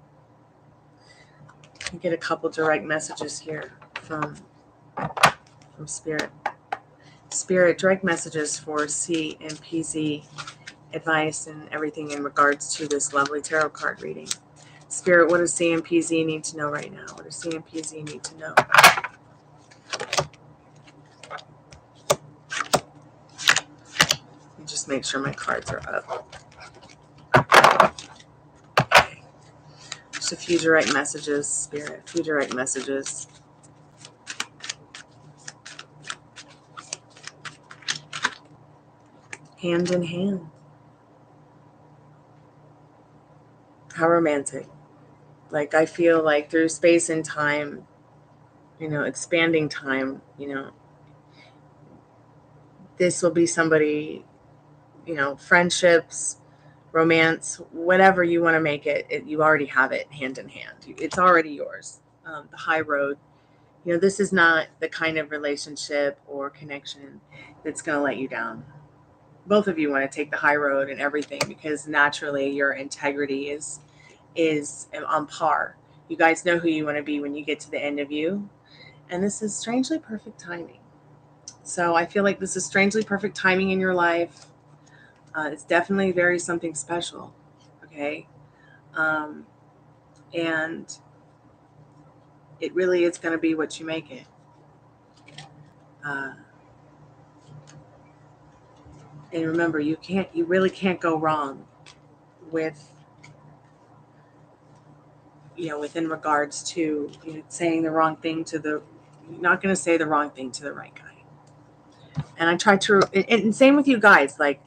You get a couple direct messages here from Spirit. Spirit, direct messages for C and PZ advice and everything in regards to this lovely tarot card reading. Spirit, what does CMPZ need to know right now? What does CMPZ need to know? Let me just make sure my cards are up. Okay. Just a few direct messages, Spirit. A few direct messages. Hand in hand. How romantic. Like, I feel like through space and time, expanding time, this will be somebody, friendships, romance, whatever you want to make it, you already have it hand in hand. It's already yours. The high road. This is not the kind of relationship or connection that's going to let you down. Both of you want to take the high road and everything because naturally your integrity is on par. You guys know who you want to be when you get to the end of you. And this is strangely perfect timing. So I feel like this is strangely perfect timing in your life. It's definitely very something special. Okay. And it really is going to be what you make it. And remember, you really can't go wrong with, within regards to saying the wrong thing you're not going to say the wrong thing to the right guy. And I try to, and same with you guys, like,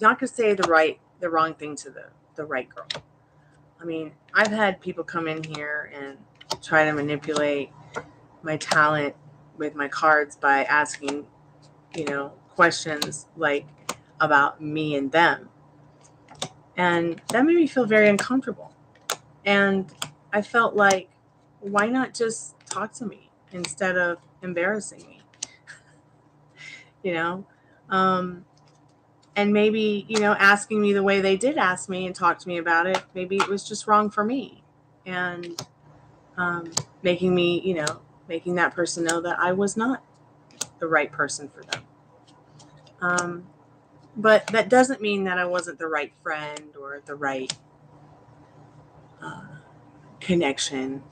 you're not going to say the wrong thing to the right girl. I mean, I've had people come in here and try to manipulate my talent with my cards by asking, questions like about me and them. And that made me feel very uncomfortable. And I felt like, why not just talk to me instead of embarrassing me? And maybe, asking me the way they did ask me and talk to me about it, maybe it was just wrong for me. And making that person know that I was not the right person for them. But that doesn't mean that I wasn't the right friend or the right connection,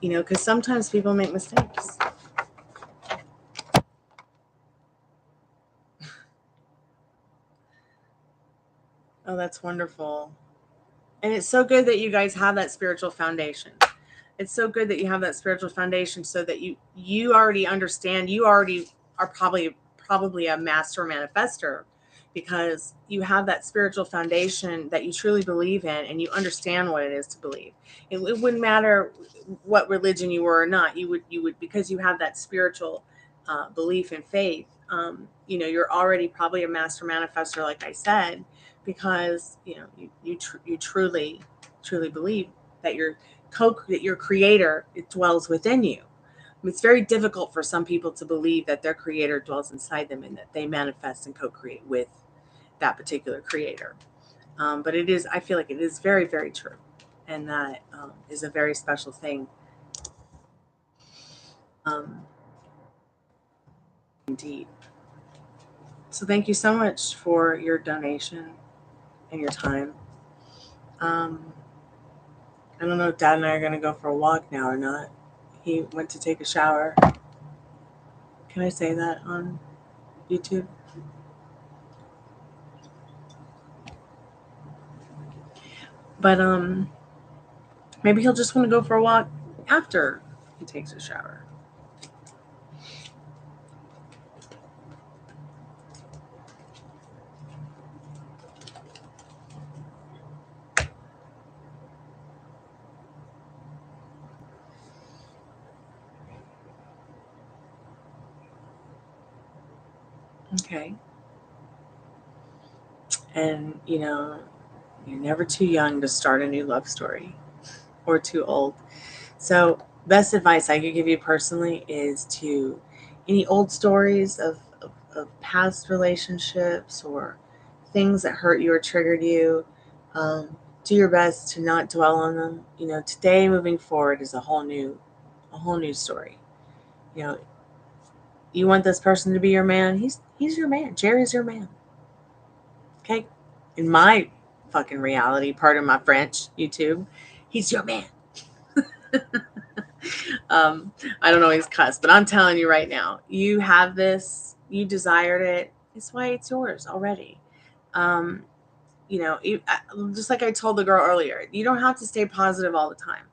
because sometimes people make mistakes. Oh, that's wonderful. And it's so good that you guys have that spiritual foundation. It's so good that you have that spiritual foundation so that you already understand, you already are probably a master manifester because you have that spiritual foundation that you truly believe in and you understand what it is to believe. It wouldn't matter what religion you were or not. You would because you have that spiritual belief and faith. You're already probably a master manifester, like I said, because you truly believe that your creator, it dwells within you. It's very difficult for some people to believe that their creator dwells inside them and that they manifest and co-create with that particular creator. But I feel like it is very, very true. And that is a very special thing. Indeed. So thank you so much for your donation and your time. I don't know if Dad and I are going to go for a walk now or not. He went to take a shower. Can I say that on YouTube? But maybe he'll just want to go for a walk after he takes a shower. Okay. And, you're never too young to start a new love story or too old. So, best advice I could give you personally is to any old stories of past relationships or things that hurt you or triggered you, do your best to not dwell on them. Today moving forward is a whole new story. You want this person to be your man. He's your man. Jerry's your man. Okay. in my fucking reality, pardon my French, YouTube, he's your man. I don't always cuss, but I'm telling you right now, you have this, you desired it. It's why it's yours already. Just like I told the girl earlier, you don't have to stay positive all the time.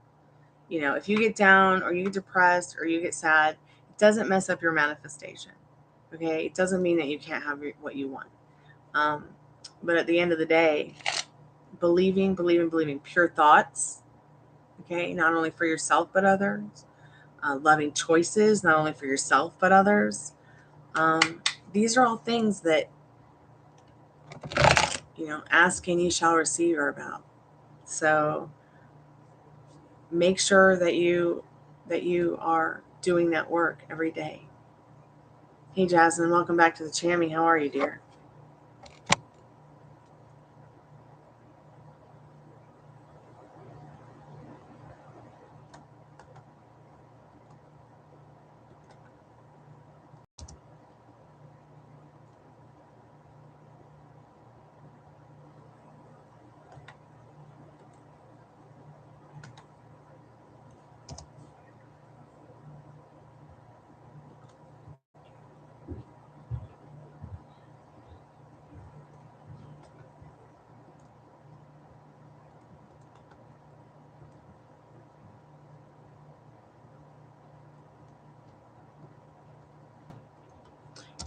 If you get down or you get depressed or you get sad, it doesn't mess up your manifestation. Okay, it doesn't mean that you can't have what you want. But at the end of the day, believing pure thoughts. Okay, not only for yourself but others. Loving choices, not only for yourself but others. These are all things that ask and you shall receive are about. So make sure that you are doing that work every day. Hey Jasmine, welcome back to the Chammy. How are you, dear?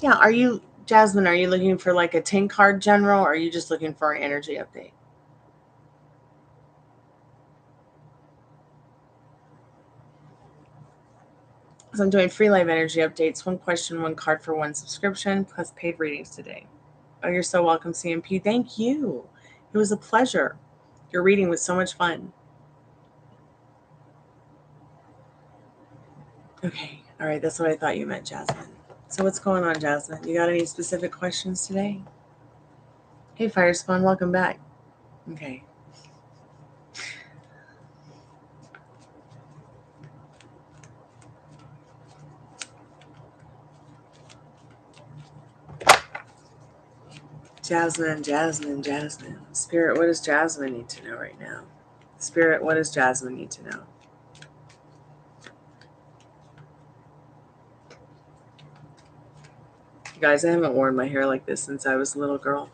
Yeah, Jasmine, are you looking for like a 10 card general, or are you just looking for an energy update? So I'm doing free live energy updates, 1 question, 1 card for 1 subscription, plus paid readings today. Oh, you're so welcome, CMP. Thank you. It was a pleasure. Your reading was so much fun. Okay. All right. That's what I thought you meant, Jasmine. So what's going on, Jasmine? You got any specific questions today? Hey, Firespawn. Welcome back. Okay. Jasmine. Spirit, what does Jasmine need to know right now? Spirit, what does Jasmine need to know? Guys, I haven't worn my hair like this since I was a little girl.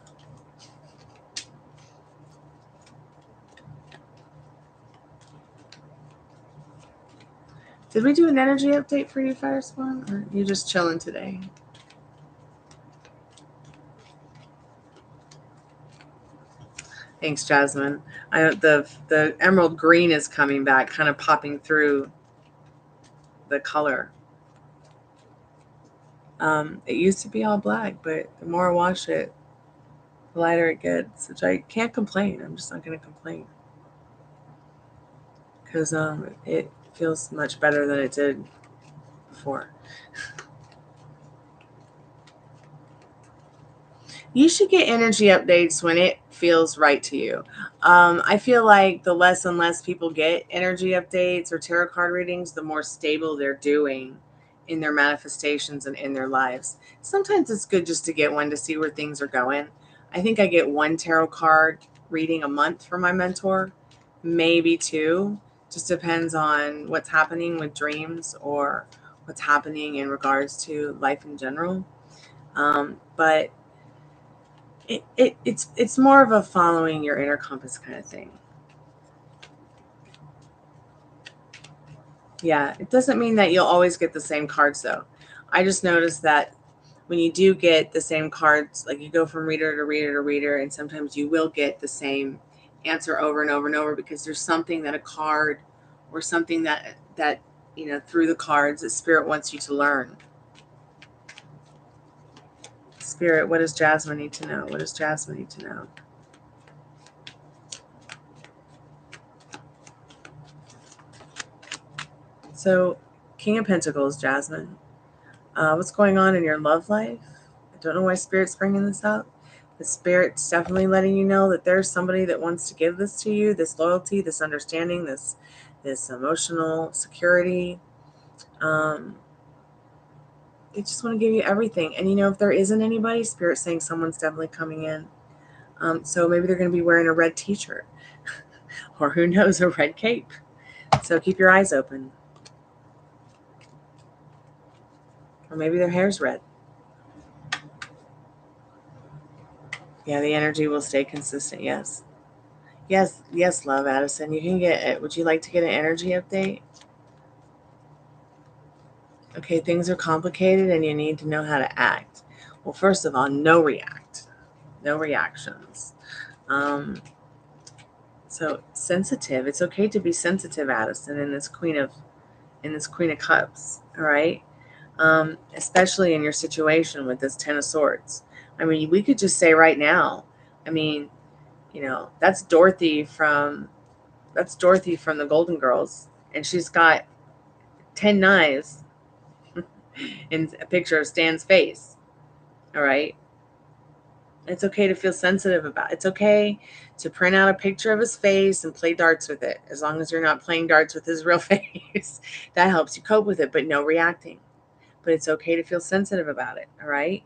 Did we do an energy update for you, Firespawn? Or are you just chilling today? Thanks, Jasmine. The emerald green is coming back, kind of popping through the color. It used to be all black, but the more I wash it, the lighter it gets, which I can't complain. I'm just not going to complain. Because it feels much better than it did before. You should get energy updates when it feels right to you. I feel like the less and less people get energy updates or tarot card readings, the more stable they're doing in their manifestations and in their lives. Sometimes it's good just to get one to see where things are going. I think I get 1 tarot card reading a month for my mentor, maybe 2. Just depends on what's happening with dreams or what's happening in regards to life in general. But it's more of a following your inner compass kind of thing. Yeah, it doesn't mean that you'll always get the same cards though. I just noticed that when you do get the same cards, like you go from reader to reader to reader, and sometimes you will get the same answer over and over and over because there's something that a card or something that through the cards that Spirit wants you to learn. Spirit, what does Jasmine need to know? What does Jasmine need to know? So, King of Pentacles, Jasmine. What's going on in your love life? I don't know why Spirit's bringing this up. The Spirit's definitely letting you know that there's somebody that wants to give this to you, this loyalty, this understanding, this emotional security. They just want to give you everything. And if there isn't anybody, Spirit's saying someone's definitely coming in. So maybe they're going to be wearing a red t-shirt or who knows, a red cape. So keep your eyes open. Or maybe their hair's red. Yeah, the energy will stay consistent. Yes. Yes, love, Addison. You can get it. Would you like to get an energy update? Okay, things are complicated and you need to know how to act. Well, first of all, no react. No reactions. So sensitive. It's okay to be sensitive, Addison, in this Queen of Cups. All right. Especially in your situation with this Ten of Swords. I mean, we could just say right now, I mean, that's Dorothy from the Golden Girls, and she's got 10 knives in a picture of Stan's face. All right. It's okay to feel sensitive about it. It's okay to print out a picture of his face and play darts with it, as long as you're not playing darts with his real face. That helps you cope with it, but no reacting. But it's okay to feel sensitive about it. All right.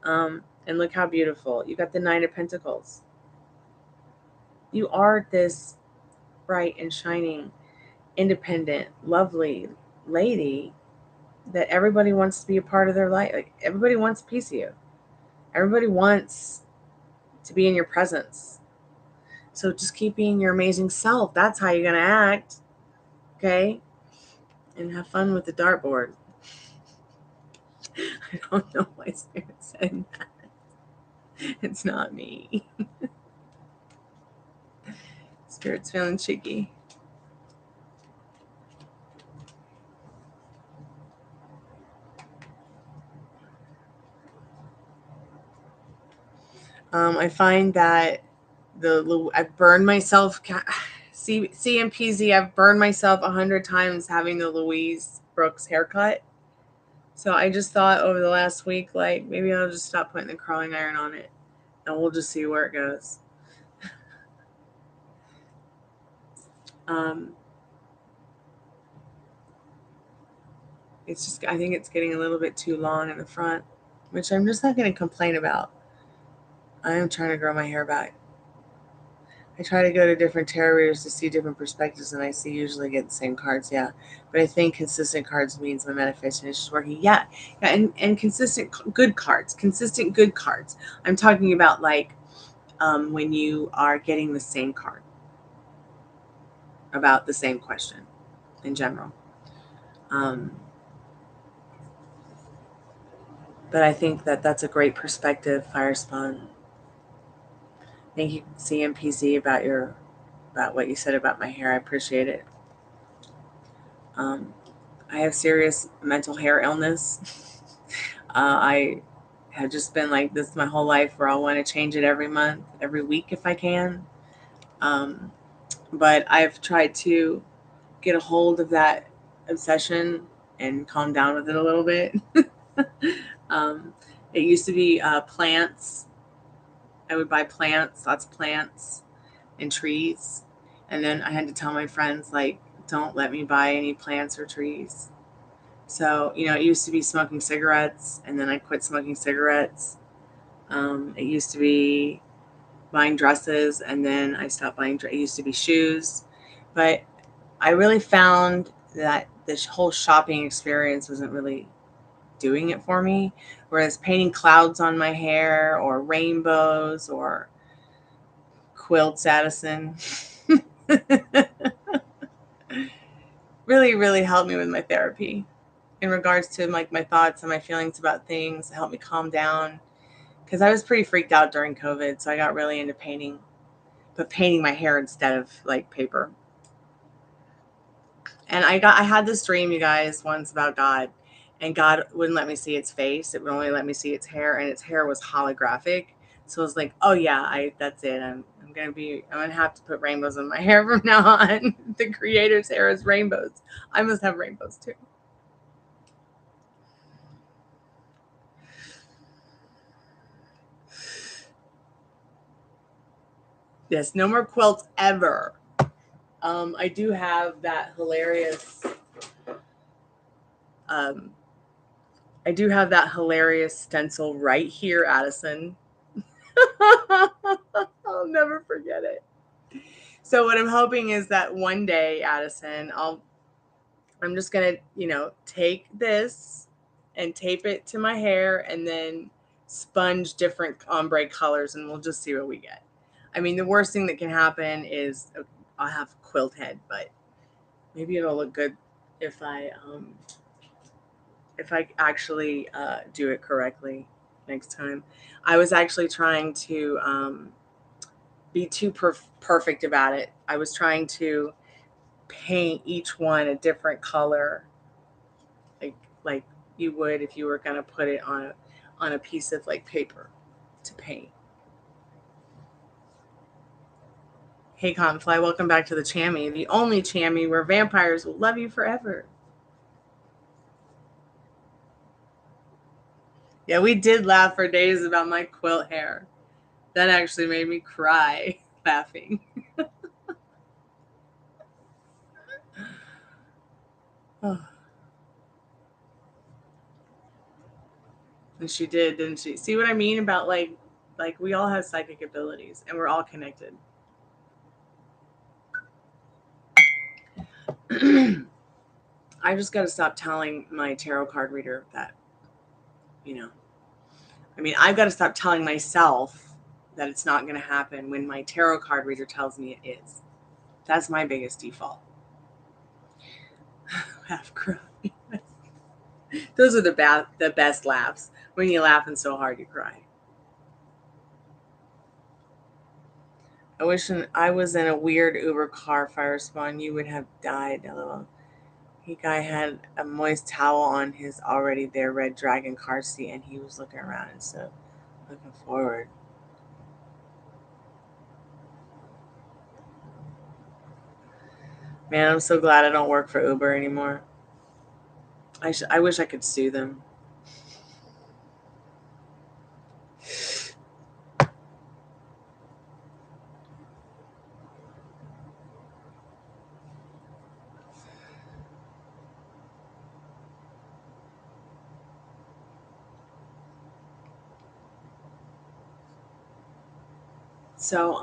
And look how beautiful. You got the Nine of Pentacles. You are this bright and shining, independent, lovely lady that everybody wants to be a part of their life. Like, everybody wants a piece of you. Everybody wants to be in your presence. So just keep being your amazing self. That's how you're going to act. Okay? And have fun with the dartboard. I don't know why Spirit said that. It's not me. Spirit's feeling cheeky. I find that I've burned myself. CMPZ, I've burned myself 100 times having the Louise Brooks haircut. So I just thought over the last week, like, maybe I'll just stop putting the curling iron on it, and we'll just see where it goes. It's just, I think it's getting a little bit too long in the front, which I'm just not going to complain about. I am trying to grow my hair back. I try to go to different tarot readers to see different perspectives, and I usually get the same cards, yeah. But I think consistent cards means my manifestation is just working. Yeah, and consistent good cards. I'm talking about, like, when you are getting the same card about the same question in general. But I think that that's a great perspective, Firespawn. Thank you, CMPZ, about what you said about my hair. I appreciate it. I have serious mental hair illness. I have just been like this my whole life, where I want to change it every month, every week if I can. But I've tried to get a hold of that obsession and calm down with it a little bit. It used to be plants. I would buy plants, lots of plants and trees. And then I had to tell my friends, like, don't let me buy any plants or trees. So, it used to be smoking cigarettes, and then I quit smoking cigarettes. It used to be buying dresses, and then I stopped buying dresses. It used to be shoes. But I really found that this whole shopping experience wasn't really doing it for me. Whereas painting clouds on my hair, or rainbows, or quilts, Addison, really, really helped me with my therapy in regards to, like, my thoughts and my feelings about things. It helped me calm down, because I was pretty freaked out during COVID. So I got really into painting, but painting my hair instead of, like, paper. And I had this dream, you guys, once about God, and God wouldn't let me see its face. It would only let me see its hair, and its hair was holographic. So I was like, oh yeah, that's it. I'm gonna have to put rainbows in my hair from now on. The creator's hair is rainbows. I must have rainbows too. Yes, no more quilts ever. I do have that hilarious stencil right here, Addison. So what I'm hoping is that one day, Addison, I'm just gonna, take this and tape it to my hair and then sponge different ombre colors, and we'll just see what we get. I mean, the worst thing that can happen is I'll have a quilt head, but maybe it'll look good if I actually do it correctly next time. I was actually trying to be too perfect about it. I was trying to paint each one a different color, like you would if you were going to put it on a piece of like paper to paint. Hey Cottonfly, welcome back to the Chammy, the only Chammy where vampires will love you forever. Yeah, we did laugh for days about my quilt hair. That actually made me cry laughing. Oh. And she did, didn't she? See what I mean about like we all have psychic abilities and we're all connected. I just got to stop telling my tarot card reader that, I've got to stop telling myself that it's not going to happen when my tarot card reader tells me it is. That's my biggest default. Half cry. Those are the best laughs, when you're laughing so hard you cry. I wish I was in a weird Uber car fire spawn. You would have died. LOL. He guy had a moist towel on his already there red dragon car seat, and he was looking around instead of looking forward. Man, I'm so glad I don't work for Uber anymore. I wish I could sue them. So,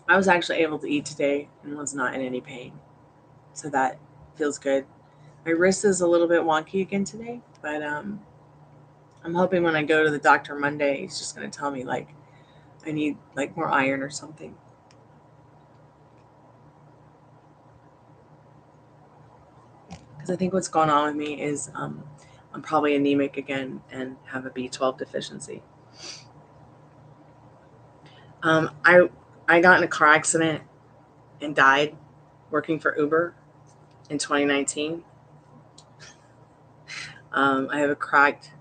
I was actually able to eat today and was not in any pain. So that feels good. My wrist is a little bit wonky again today, but I'm hoping when I go to the doctor Monday, he's just going to tell me like I need like more iron or something. Because I think what's going on with me is I'm probably anemic again and have a B12 deficiency. I got in a car accident and died working for Uber in 2019. I have a cracked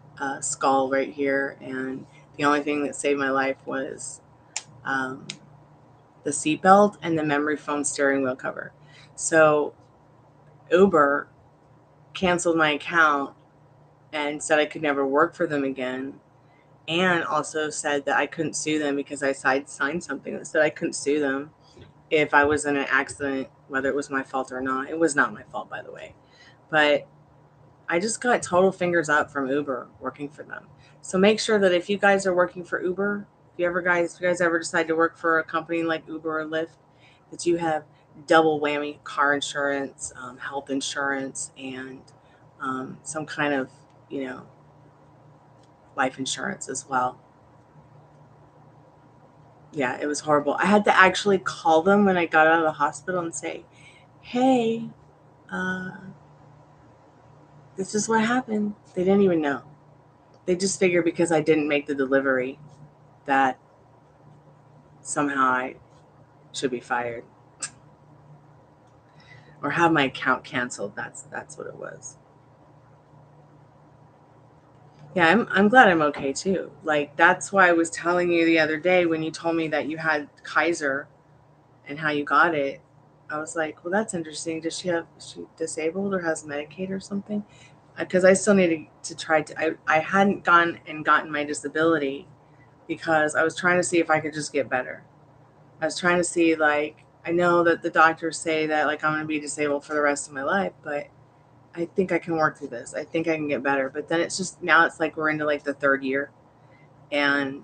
skull right here, and the only thing that saved my life was the seatbelt and the memory foam steering wheel cover. So Uber canceled my account and said I could never work for them again, and also said that I couldn't sue them because I signed something that said I couldn't sue them if I was in an accident, whether it was my fault or not. It was not my fault, by the way. But I just got total fingers up from Uber working for them. So make sure that if you guys are working for Uber, if you guys ever decide to work for a company like Uber or Lyft, that you have double whammy car insurance, health insurance, and some kind of, life insurance as well. Yeah, it was horrible. I had to actually call them when I got out of the hospital and say, hey, this is what happened. They didn't even know. They just figured because I didn't make the delivery that somehow I should be fired or have my account canceled. That's what it was. Yeah, I'm glad I'm okay too. Like, that's why I was telling you the other day when you told me that you had Kaiser and how you got it. I was like, well, that's interesting. Is she disabled or has Medicaid or something? Because I still needed to try to. I hadn't gone and gotten my disability because I was trying to see if I could just get better. I was trying to see, like, I know that the doctors say that like I'm going to be disabled for the rest of my life, but I think I can work through this. I think I can get better. But then it's just, now it's like we're into like the third year and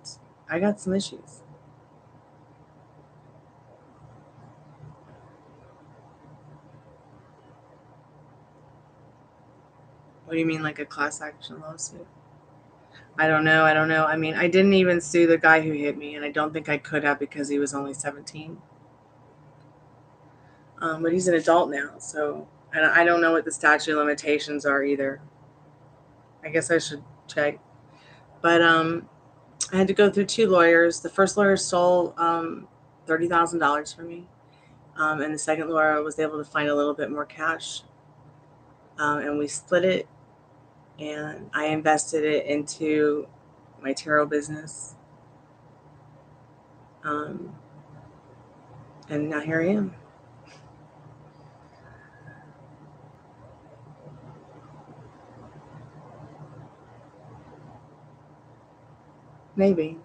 I got some issues. What do you mean, like a class action lawsuit? I don't know. I mean, I didn't even sue the guy who hit me, and I don't think I could have because he was only 17. But he's an adult now, so, and I don't know what the statute of limitations are either. I guess I should check. But I had to go through 2 lawyers. The first lawyer stole $30,000 from me, and the second lawyer was able to find a little bit more cash, and we split it. And I invested it into my tarot business, and now here I am. Maybe.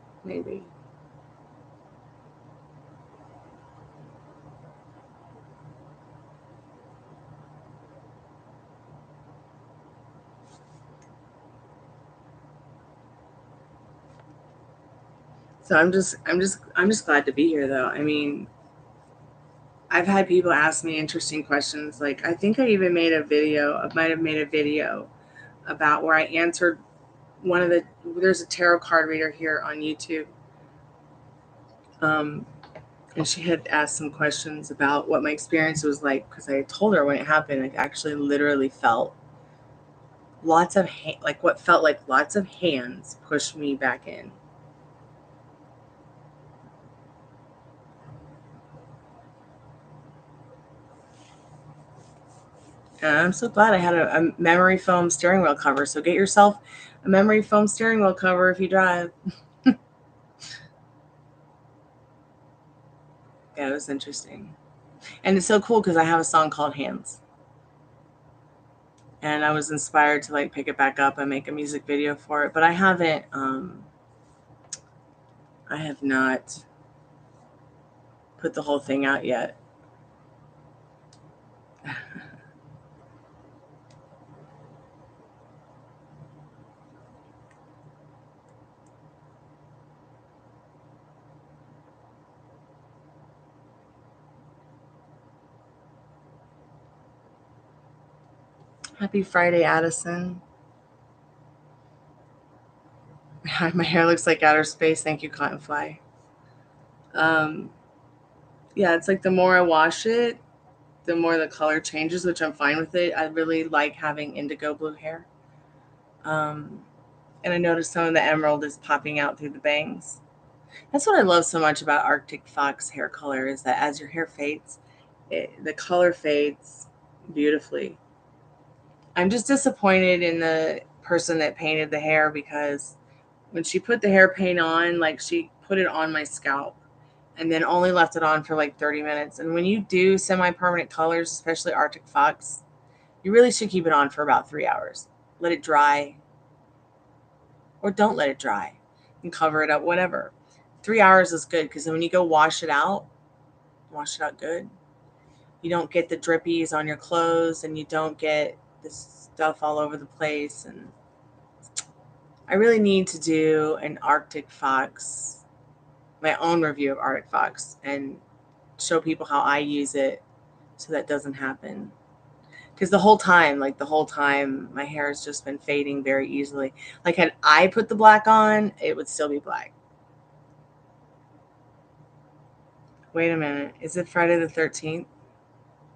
So I'm just glad to be here, though. I mean, I've had people ask me interesting questions. Like, I think I even made a video. I might have made a video about where I answered there's a tarot card reader here on YouTube. And she had asked some questions about what my experience was like, because I told her when it happened, I actually literally felt what felt like lots of hands pushed me back in. And I'm so glad I had a memory foam steering wheel cover. So get yourself a memory foam steering wheel cover if you drive. Yeah, it was interesting. And it's so cool because I have a song called Hands. And I was inspired to like pick it back up and make a music video for it. But I have not put the whole thing out yet. Happy Friday, Addison. My hair looks like outer space. Thank you, Cottonfly. Yeah, it's like the more I wash it, the more the color changes, which I'm fine with it. I really like having indigo blue hair. And I noticed some of the emerald is popping out through the bangs. That's what I love so much about Arctic Fox hair color, is that as your hair fades, the color fades beautifully. I'm just disappointed in the person that painted the hair, because when she put the hair paint on, like, she put it on my scalp and then only left it on for like 30 minutes. And when you do semi-permanent colors, especially Arctic Fox, you really should keep it on for about 3 hours. Let it dry, or don't let it dry, and cover it up, whatever. 3 hours is good, because when you go wash it out good. You don't get the drippies on your clothes, and you don't get this stuff all over the place. And I really need to do an Arctic Fox, my own review of Arctic Fox, and show people how I use it so that doesn't happen. Because the whole time, my hair has just been fading very easily. Like, had I put the black on, it would still be black. Wait a minute. Is it Friday the 13th?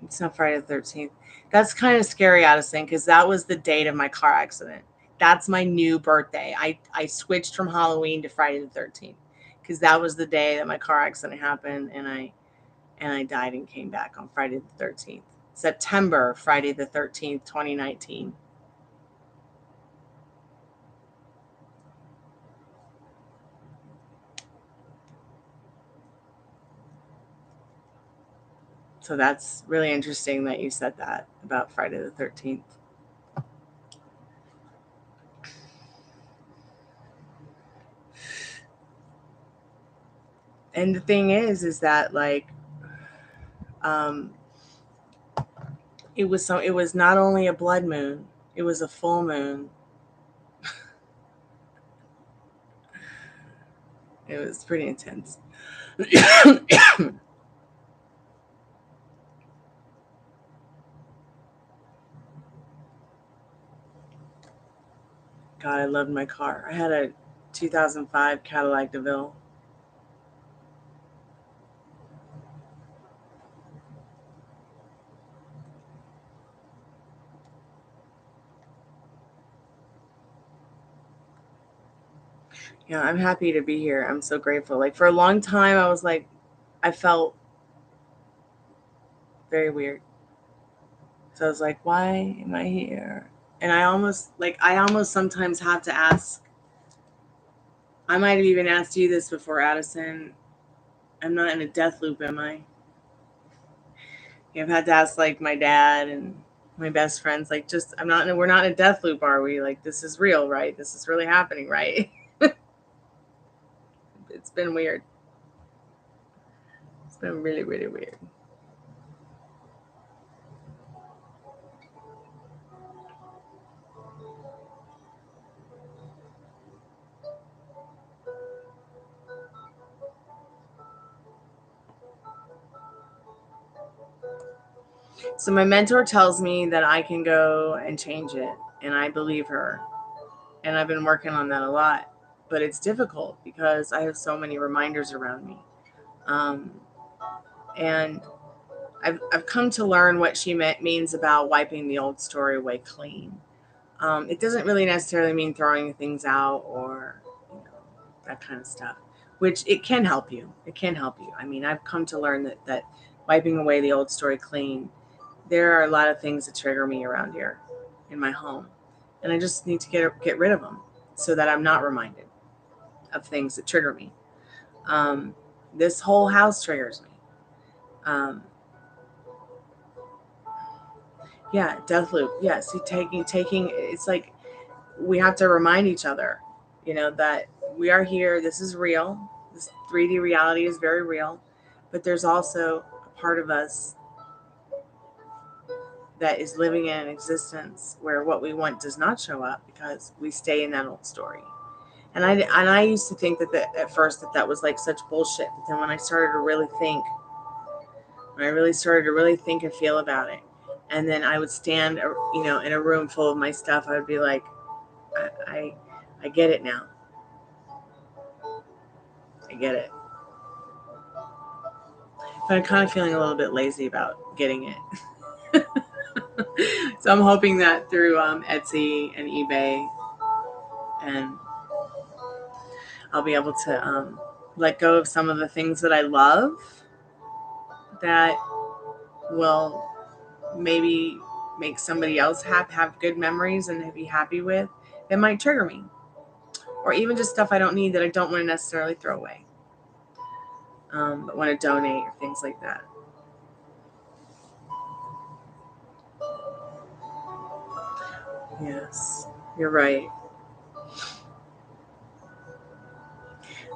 It's not Friday the 13th. That's kind of scary, Addison, because that was the date of my car accident. That's my new birthday. I switched from Halloween to Friday the 13th, because that was the day that my car accident happened, and I died and came back on Friday the 13th. September, Friday the 13th, 2019. So that's really interesting that you said that about Friday the 13th. And the thing is that, like, it was not only a blood moon, it was a full moon. It was pretty intense. God, I loved my car. I had a 2005 Cadillac DeVille. Yeah, I'm happy to be here. I'm so grateful. Like for a long time, I was like, I felt very weird. So I was like, why am I here? And I almost sometimes have to ask. I might have even asked you this before, Addison. I'm not in a death loop, am I? I've had to ask like my dad and my best friends, like, just we're not in a death loop, are we? Like, this is real, right? This is really happening, right? It's been weird. It's been really, really weird. So my mentor tells me that I can go and change it, and I believe her. And I've been working on that a lot, but it's difficult because I have so many reminders around me. And I've come to learn what she means about wiping the old story away clean. It doesn't really necessarily mean throwing things out or that kind of stuff, which it can help you. It can help you. I mean, I've come to learn that wiping away the old story clean, there are a lot of things that trigger me around here in my home, and I just need to get rid of them so that I'm not reminded of things that trigger me. This whole house triggers me. Yeah, death loop. Yeah, see, taking. It's like we have to remind each other, that we are here. This is real. This 3D reality is very real, but there's also a part of us that is living in an existence where what we want does not show up because we stay in that old story. And I used to think that at first that was like such bullshit. But then when I started to really think, and feel about it, and then I would stand, in a room full of my stuff, I would be like, I get it now. I get it. But I'm kind of feeling a little bit lazy about getting it. So I'm hoping that through Etsy and eBay, and I'll be able to let go of some of the things that I love that will maybe make somebody else have good memories and be happy with, that might trigger me. Or even just stuff I don't need that I don't want to necessarily throw away, but want to donate or things like that. Yes, you're right.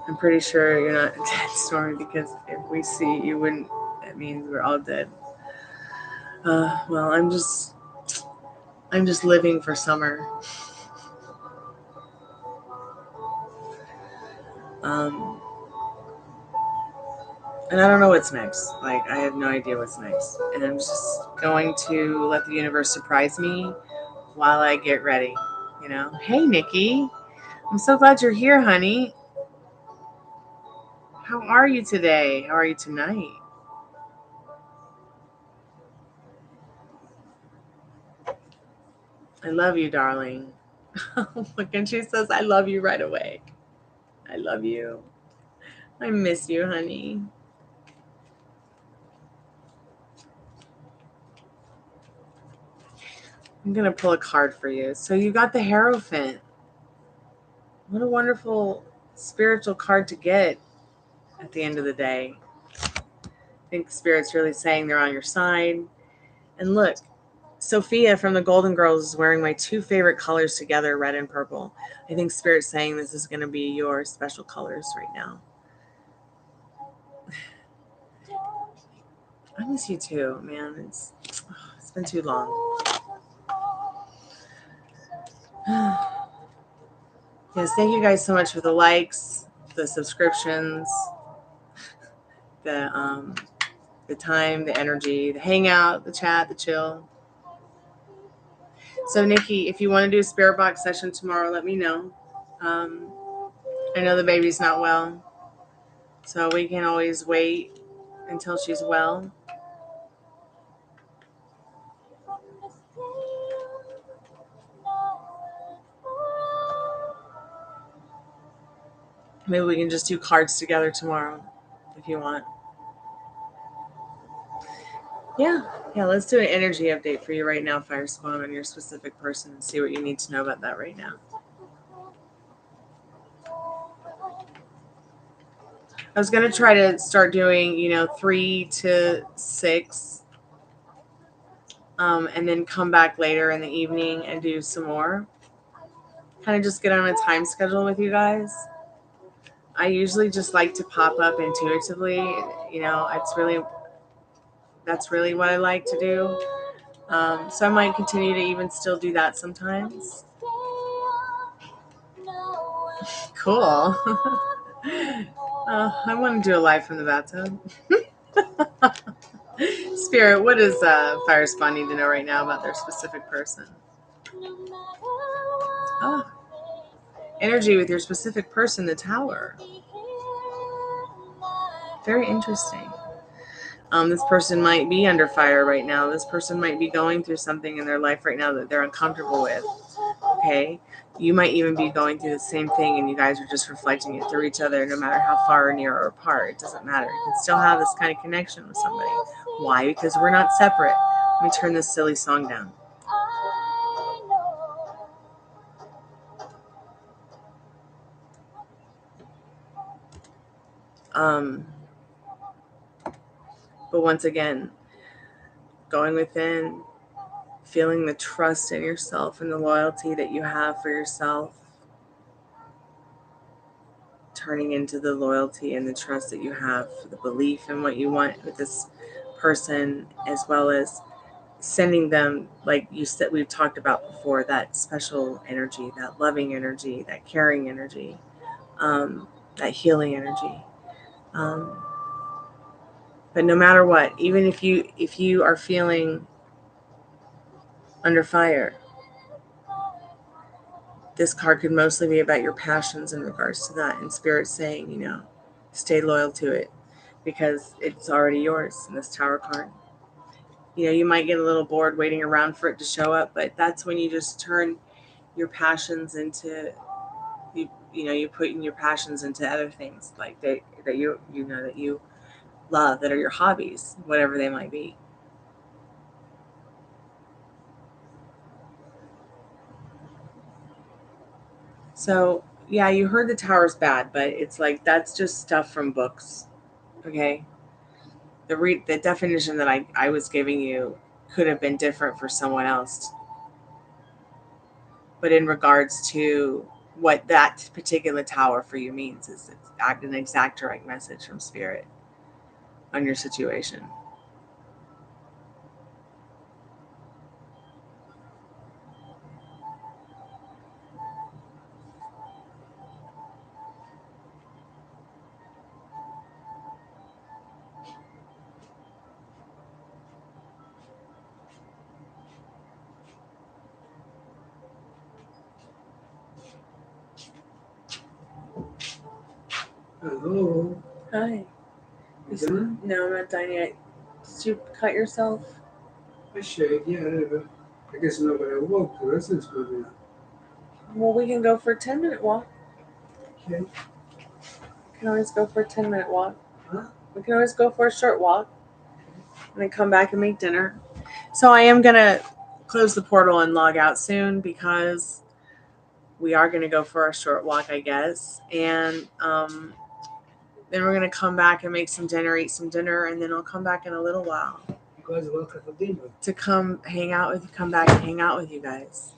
I'm pretty sure you're not dead, Stormy, because if we see you wouldn't, that means we're all dead. Well, I'm just living for summer. And I don't know what's next. Like, I have no idea what's next. And I'm just going to let the universe surprise me while I get ready. Hey, Nikki. I'm so glad you're here, honey. How are you today? How are you tonight? I love you, darling. Look, and she says, I love you right away. I love you. I miss you, honey. I'm going to pull a card for you. So you got the Hierophant. What a wonderful spiritual card to get at the end of the day. I think Spirit's really saying they're on your side. And look, Sophia from the Golden Girls is wearing my two favorite colors together, red and purple. I think Spirit's saying this is going to be your special colors right now. I miss you too, man. It's been too long. Yes, thank you guys so much for the likes, the subscriptions, the time, the energy, the hangout, the chat, the chill. So, Nikki, if you want to do a spirit box session tomorrow, let me know. I know the baby's not well, so we can always wait until she's well. Maybe we can just do cards together tomorrow, if you want. Yeah, let's do an energy update for you right now, Fire Spawn, on your specific person and see what you need to know about that right now. I was going to try to start doing, 3 to 6, and then come back later in the evening and do some more. Kind of just get on a time schedule with you guys. I usually just like to pop up intuitively. That's really what I like to do. So I might continue to even still do that sometimes. Cool. I want to do a live from the bathtub. Spirit, what does Fire Spawn need to know right now about their specific person? Oh, energy with your specific person, the Tower. Very interesting. This person might be under fire right now. This person might be going through something in their life right now that they're uncomfortable with. Okay? You might even be going through the same thing, and you guys are just reflecting it through each other, no matter how far or near or apart. It doesn't matter. You can still have this kind of connection with somebody. Why? Because we're not separate. Let me turn this silly song down. But once again, going within, feeling the trust in yourself and the loyalty that you have for yourself, turning into the loyalty and the trust that you have for the belief in what you want with this person, as well as sending them, like you said, we've talked about before, that special energy, that loving energy, that caring energy, that healing energy. But no matter what, even if you are feeling under fire, this card could mostly be about your passions in regards to that, and Spirit saying, stay loyal to it because it's already yours in this Tower card. You might get a little bored waiting around for it to show up, but that's when you just turn your passions into, you put in your passions into other things like that you love, that are your hobbies, whatever they might be. So, yeah, you heard the Tower's bad, but it's like that's just stuff from books, okay? The definition that I was giving you could have been different for someone else. But in regards to what that particular Tower for you means, is it's an exact direct message from Spirit on your situation. Hello. Hi. You done? No, I'm not done yet. Did you cut yourself? I shaved, yeah, I guess I'm not going to walk the rest of this movie. Well, we can go for a 10-minute walk. Okay. We can always go for a 10-minute walk. Huh? We can always go for a short walk and then come back and make dinner. So I am going to close the portal and log out soon because we are going to go for a short walk, I guess. And then we're going to come back and make some dinner, eat some dinner, and then I'll come back in a little while. You guys are welcome for dinner. To come back and hang out with you guys.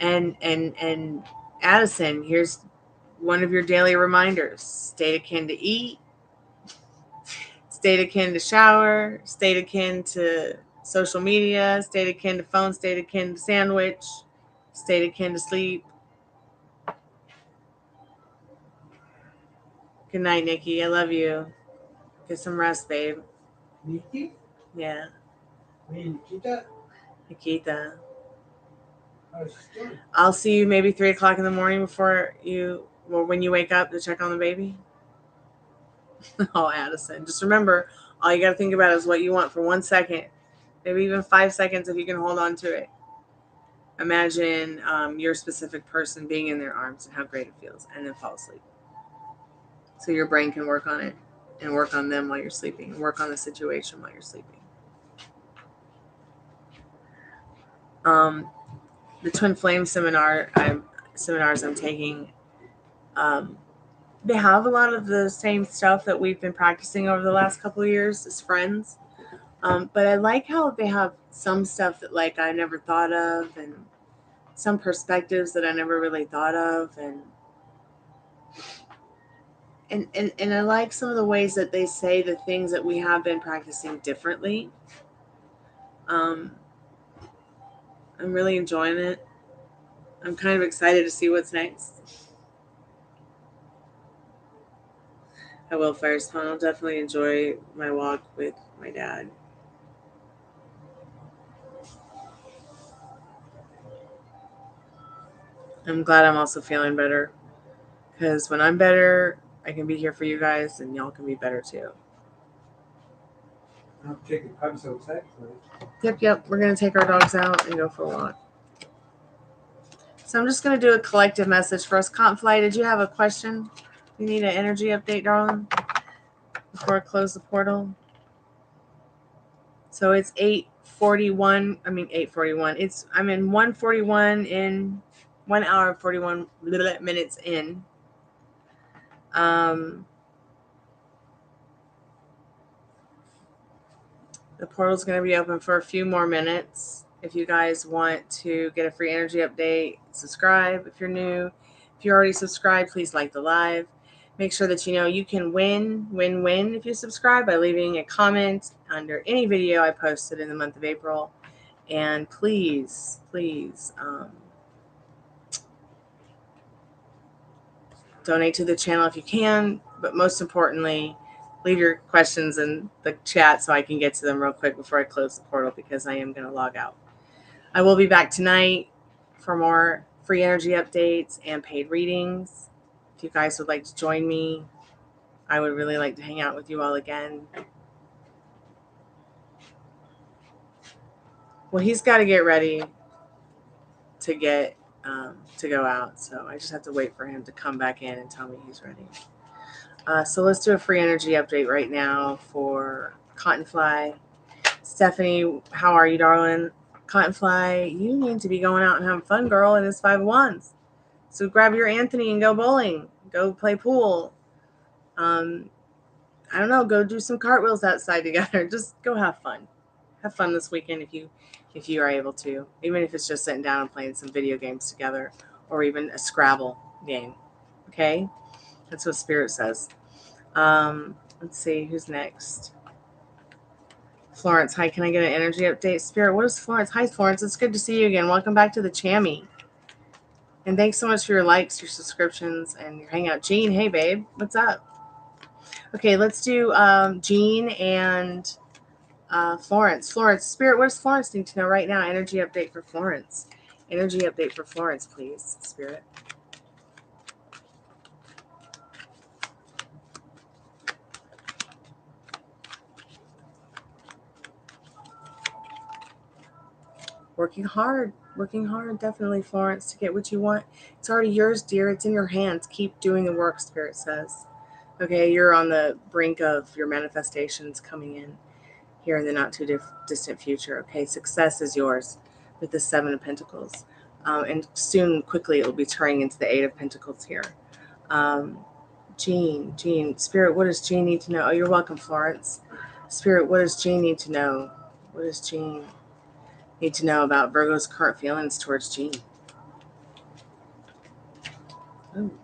And Addison, here's one of your daily reminders. Stay akin to eat. Stay akin to shower. Stay akin to social media. Stay akin to phone. Stay akin to sandwich. Stay akin to sleep. Good night, Nikki. I love you. Get some rest, babe. Nikki? Yeah. Me, Nikita? Nikita. Oh, she's good. I'll see you maybe 3 o'clock in the morning when you wake up to check on the baby. Oh, Addison, just remember, all you got to think about is what you want for 1 second, maybe even 5 seconds if you can hold on to it. Imagine your specific person being in their arms and how great it feels, and then fall asleep. So your brain can work on it and work on them while you're sleeping, and work on the situation while you're sleeping. The Twin Flame seminars I'm taking, they have a lot of the same stuff that we've been practicing over the last couple of years as friends. But I like how they have some stuff that like I never thought of, and some perspectives that I never really thought of, and I like some of the ways that they say the things that we have been practicing differently. I'm really enjoying it. I'm kind of excited to see what's next. I will, Firestone. I'll definitely enjoy my walk with my dad. I'm glad I'm also feeling better, because when I'm better, I can be here for you guys, and y'all can be better too. I'm taking puppies outside tonight. Yep. We're going to take our dogs out and go for a walk. So I'm just going to do a collective message for us. Fly, did you have a question? You need an energy update, darling, before I close the portal? So it's 8:41. 8:41. I'm in 1:41 in 1 hour and 41 minutes in. The portal's going to be open for a few more minutes. If you guys want to get a free energy update, subscribe if you're new. If you're already subscribed, please like the live. Make sure that you know you can win if you subscribe by leaving a comment under any video I posted in the month of April. And please, donate to the channel if you can. But most importantly, leave your questions in the chat so I can get to them real quick before I close the portal, because I am going to log out. I will be back tonight for more free energy updates and paid readings. If you guys would like to join me, I would really like to hang out with you all again. Well, he's got to get ready to go out, so I just have to wait for him to come back in and tell me he's ready. So let's do a free energy update right now for Cottonfly. Stephanie, how are you, darling? Cottonfly, you need to be going out and having fun, girl, in this 5 of Wands. So grab your Anthony and go bowling. Go play pool. I don't know. Go do some cartwheels outside together. Just go have fun. Have fun this weekend if you are able to. Even if it's just sitting down and playing some video games together, or even a Scrabble game. Okay? That's what Spirit says. Let's see. Who's next? Florence, hi. Can I get an energy update? Spirit, what is Florence? Hi, Florence. It's good to see you again. Welcome back to the Chammy. And thanks so much for your likes, your subscriptions, and your hangout. Jean, hey, babe. What's up? Okay, let's do Jean and Florence. Florence, Spirit, what does Florence need to know right now? Energy update for Florence. Energy update for Florence, please, Spirit. Working hard, definitely, Florence, to get what you want. It's already yours, dear. It's in your hands. Keep doing the work, Spirit says. Okay, you're on the brink of your manifestations coming in here in the not too distant future. Okay, success is yours with the 7 of Pentacles. And soon, quickly, it will be turning into the 8 of Pentacles here. Jean, Spirit, what does Jean need to know? Oh, you're welcome, Florence. Spirit, what does Jean need to know? What does Jean need to know about Virgo's current feelings towards Jean? Ooh.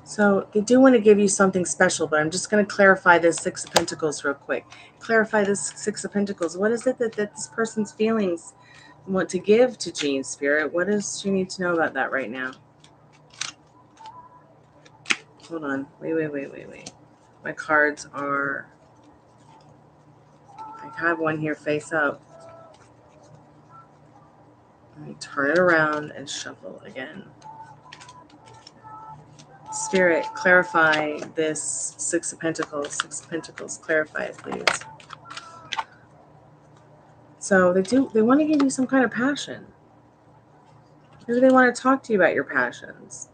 So they do want to give you something special, but I'm just going to clarify this 6 of Pentacles real quick. Clarify this 6 of Pentacles. What is it that this person's feelings want to give to Jean, Spirit? What does she need to know about that right now? Hold on. Wait. My cards are... I have one here face up. Let me turn it around and shuffle again. Spirit, clarify this Six of Pentacles. Six of Pentacles, clarify it, please. So they want to give you some kind of passion. Maybe they want to talk to you about your passions.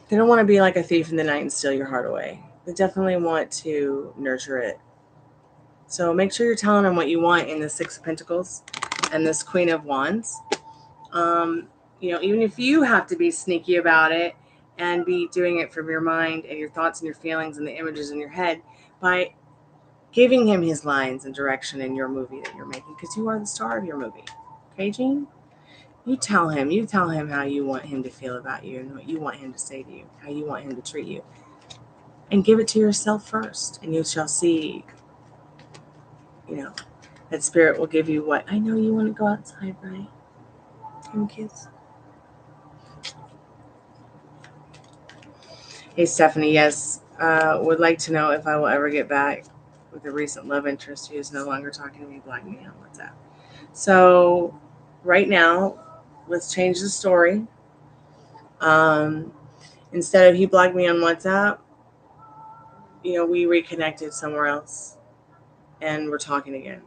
They don't want to be like a thief in the night and steal your heart away. They definitely want to nurture it. So make sure you're telling them what you want in the Six of Pentacles and this Queen of Wands. Even if you have to be sneaky about it and be doing it from your mind and your thoughts and your feelings and the images in your head by giving him his lines and direction in your movie that you're making, because you are the star of your movie. Okay, Jean? You tell him how you want him to feel about you and what you want him to say to you, how you want him to treat you. And give it to yourself first, and you shall see, that Spirit will give you what. I know you want to go outside, right? Give kids. Hey, Stephanie, yes. Would like to know if I will ever get back with a recent love interest who is no longer talking to me, blocking me on WhatsApp. So right now, let's change the story. Instead of he blocked me on WhatsApp, we reconnected somewhere else and we're talking again.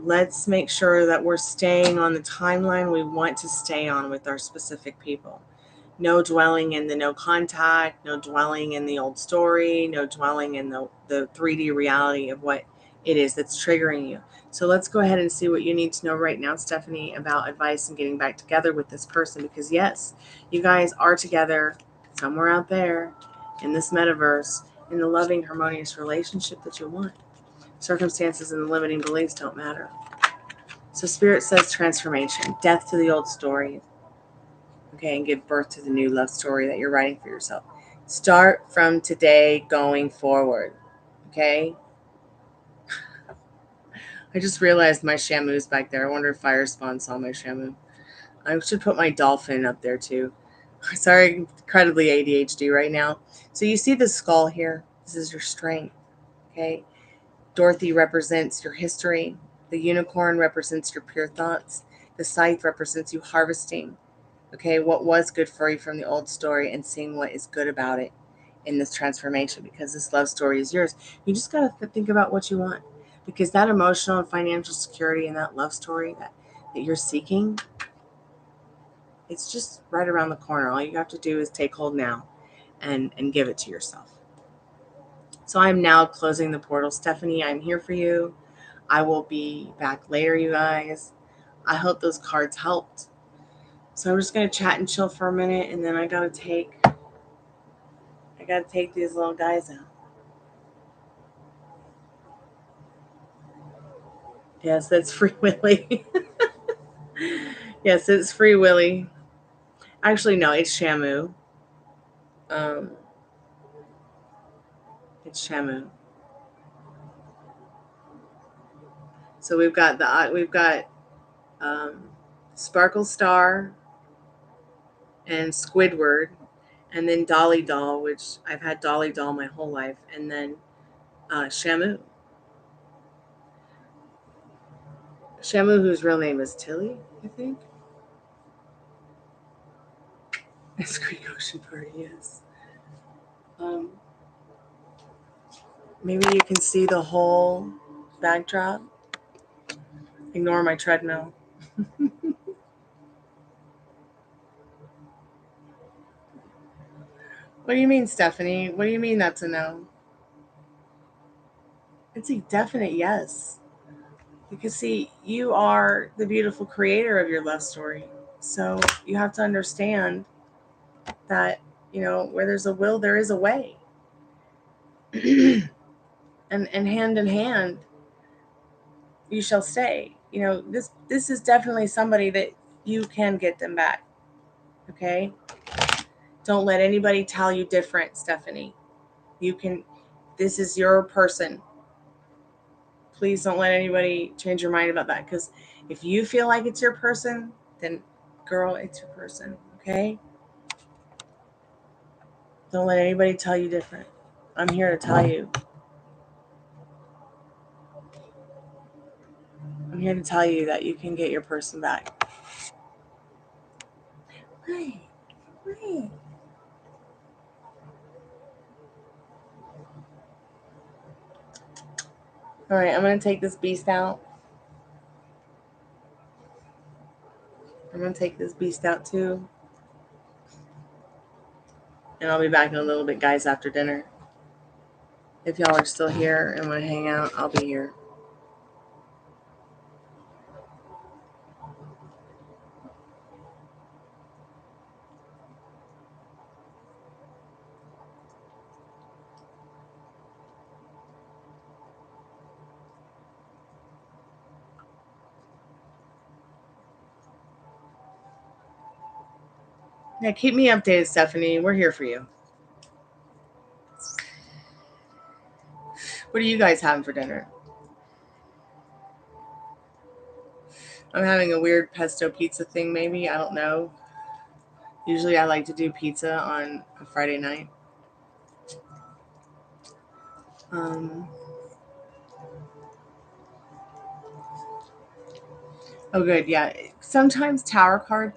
Let's make sure that we're staying on the timeline we want to stay on with our specific people. No dwelling in the no contact, no dwelling in the old story, no dwelling in the 3D reality of what it is that's triggering you. So let's go ahead and see what you need to know right now, Stephanie, about advice and getting back together with this person. Because yes, you guys are together somewhere out there in this metaverse in the loving, harmonious relationship that you want. Circumstances and the limiting beliefs don't matter. So Spirit says transformation, death to the old story. Okay, and give birth to the new love story that you're writing for yourself. Start from today going forward. Okay? I just realized my Shamu's back there. I wonder if Fire Spawn saw my Shamu. I should put my dolphin up there too. Sorry, incredibly ADHD right now. So you see the skull here? This is your strength. Okay? Dorothy represents your history. The unicorn represents your pure thoughts. The scythe represents you harvesting. Okay, what was good for you from the old story and seeing what is good about it in this transformation, because this love story is yours. You just got to think about what you want, because that emotional and financial security in that love story that you're seeking, it's just right around the corner. All you have to do is take hold now and give it to yourself. So I'm now closing the portal. Stephanie, I'm here for you. I will be back later, you guys. I hope those cards helped. So I'm just going to chat and chill for a minute, and then I got to take these little guys out. Yes, that's Free Willy. Yes, it's Free Willy. Actually, no, it's Shamu. It's Shamu. So we've got Sparkle Star and Squidward, and then Dolly Doll, which I've had Dolly Doll my whole life, and then Shamu. Shamu, whose real name is Tilly, I think. It's Greek Ocean Party, yes. Maybe you can see the whole backdrop. Ignore my treadmill. What do you mean, Stephanie? What do you mean that's a no? It's a definite yes. Because, see, you are the beautiful creator of your love story. So you have to understand that, where there's a will, there is a way. and hand in hand, you shall stay. This is definitely somebody that you can get them back. Okay? Don't let anybody tell you different, Stephanie. This is your person. Please don't let anybody change your mind about that, because if you feel like it's your person, then girl, it's your person. Okay? Don't let anybody tell you different. I'm here to tell you. I'm here to tell you that you can get your person back. Wait. All right, I'm going to take this beast out. I'm going to take this beast out too. And I'll be back in a little bit, guys, after dinner. If y'all are still here and want to hang out, I'll be here. Yeah, keep me updated, Stephanie. We're here for you. What are you guys having for dinner? I'm having a weird pesto pizza thing, maybe. I don't know. Usually I like to do pizza on a Friday night. Oh, good. Yeah. Sometimes Tower card,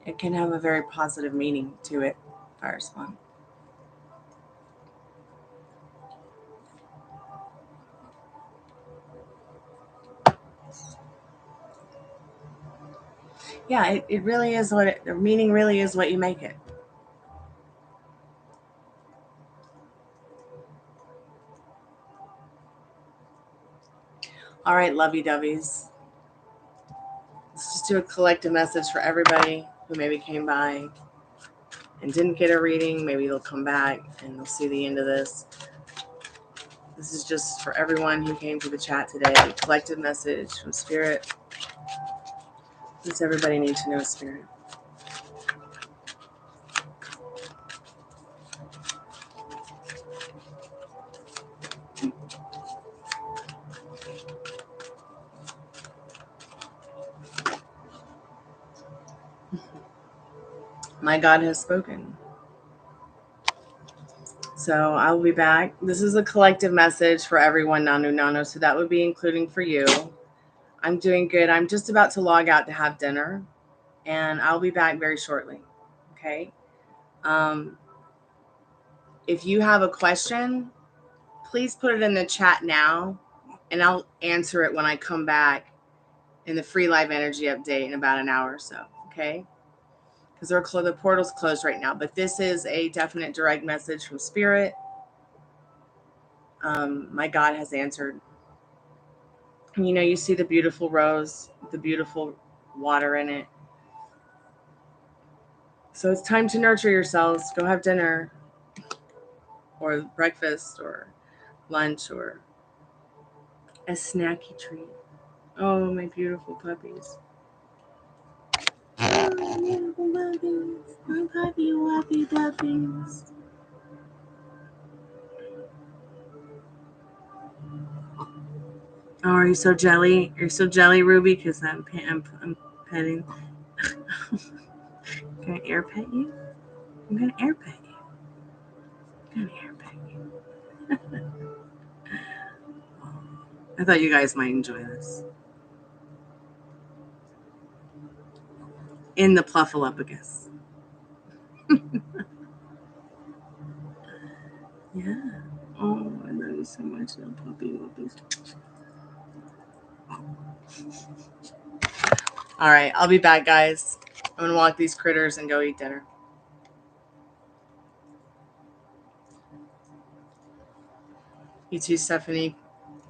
it can have a very positive meaning to it. Fire Swan. Yeah, it really is the meaning really is what you make it. All right, lovey-doveys. Let's just do a collective message for everybody who maybe came by and didn't get a reading. Maybe they'll come back and they'll see the end of this. This is just for everyone who came to the chat today. Collective message from Spirit. What does everybody need to know, Spirit? My God has spoken. So I will be back. This is a collective message for everyone, Nanu Nano. So that would be including for you. I'm doing good. I'm just about to log out to have dinner. And I'll be back very shortly. Okay. If you have a question, please put it in the chat now. And I'll answer it when I come back in the free live energy update in about an hour or so. Okay. Because the portal's closed right now. But this is a definite direct message from Spirit. My God has answered. You know, you see the beautiful rose, the beautiful water in it. So it's time to nurture yourselves. Go have dinner or breakfast or lunch or a snacky treat. Oh, my beautiful puppies. Oh, my beautiful puppies. My puppy puppies. Oh, are you so jelly? You're so jelly, Ruby, because I'm petting. Can I air pet you? I'm going to air pet you. I'm going to air pet you. I thought you guys might enjoy this. In the Pluffaluppagus. Yeah. Oh, I love you so much, little puppy wuppies. All right, I'll be back, guys. I'm gonna walk these critters and go eat dinner. You too, Stephanie.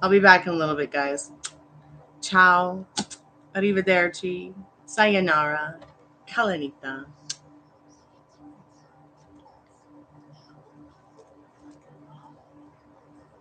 I'll be back in a little bit, guys. Ciao. Arrivederci. Sayonara. Kalanita.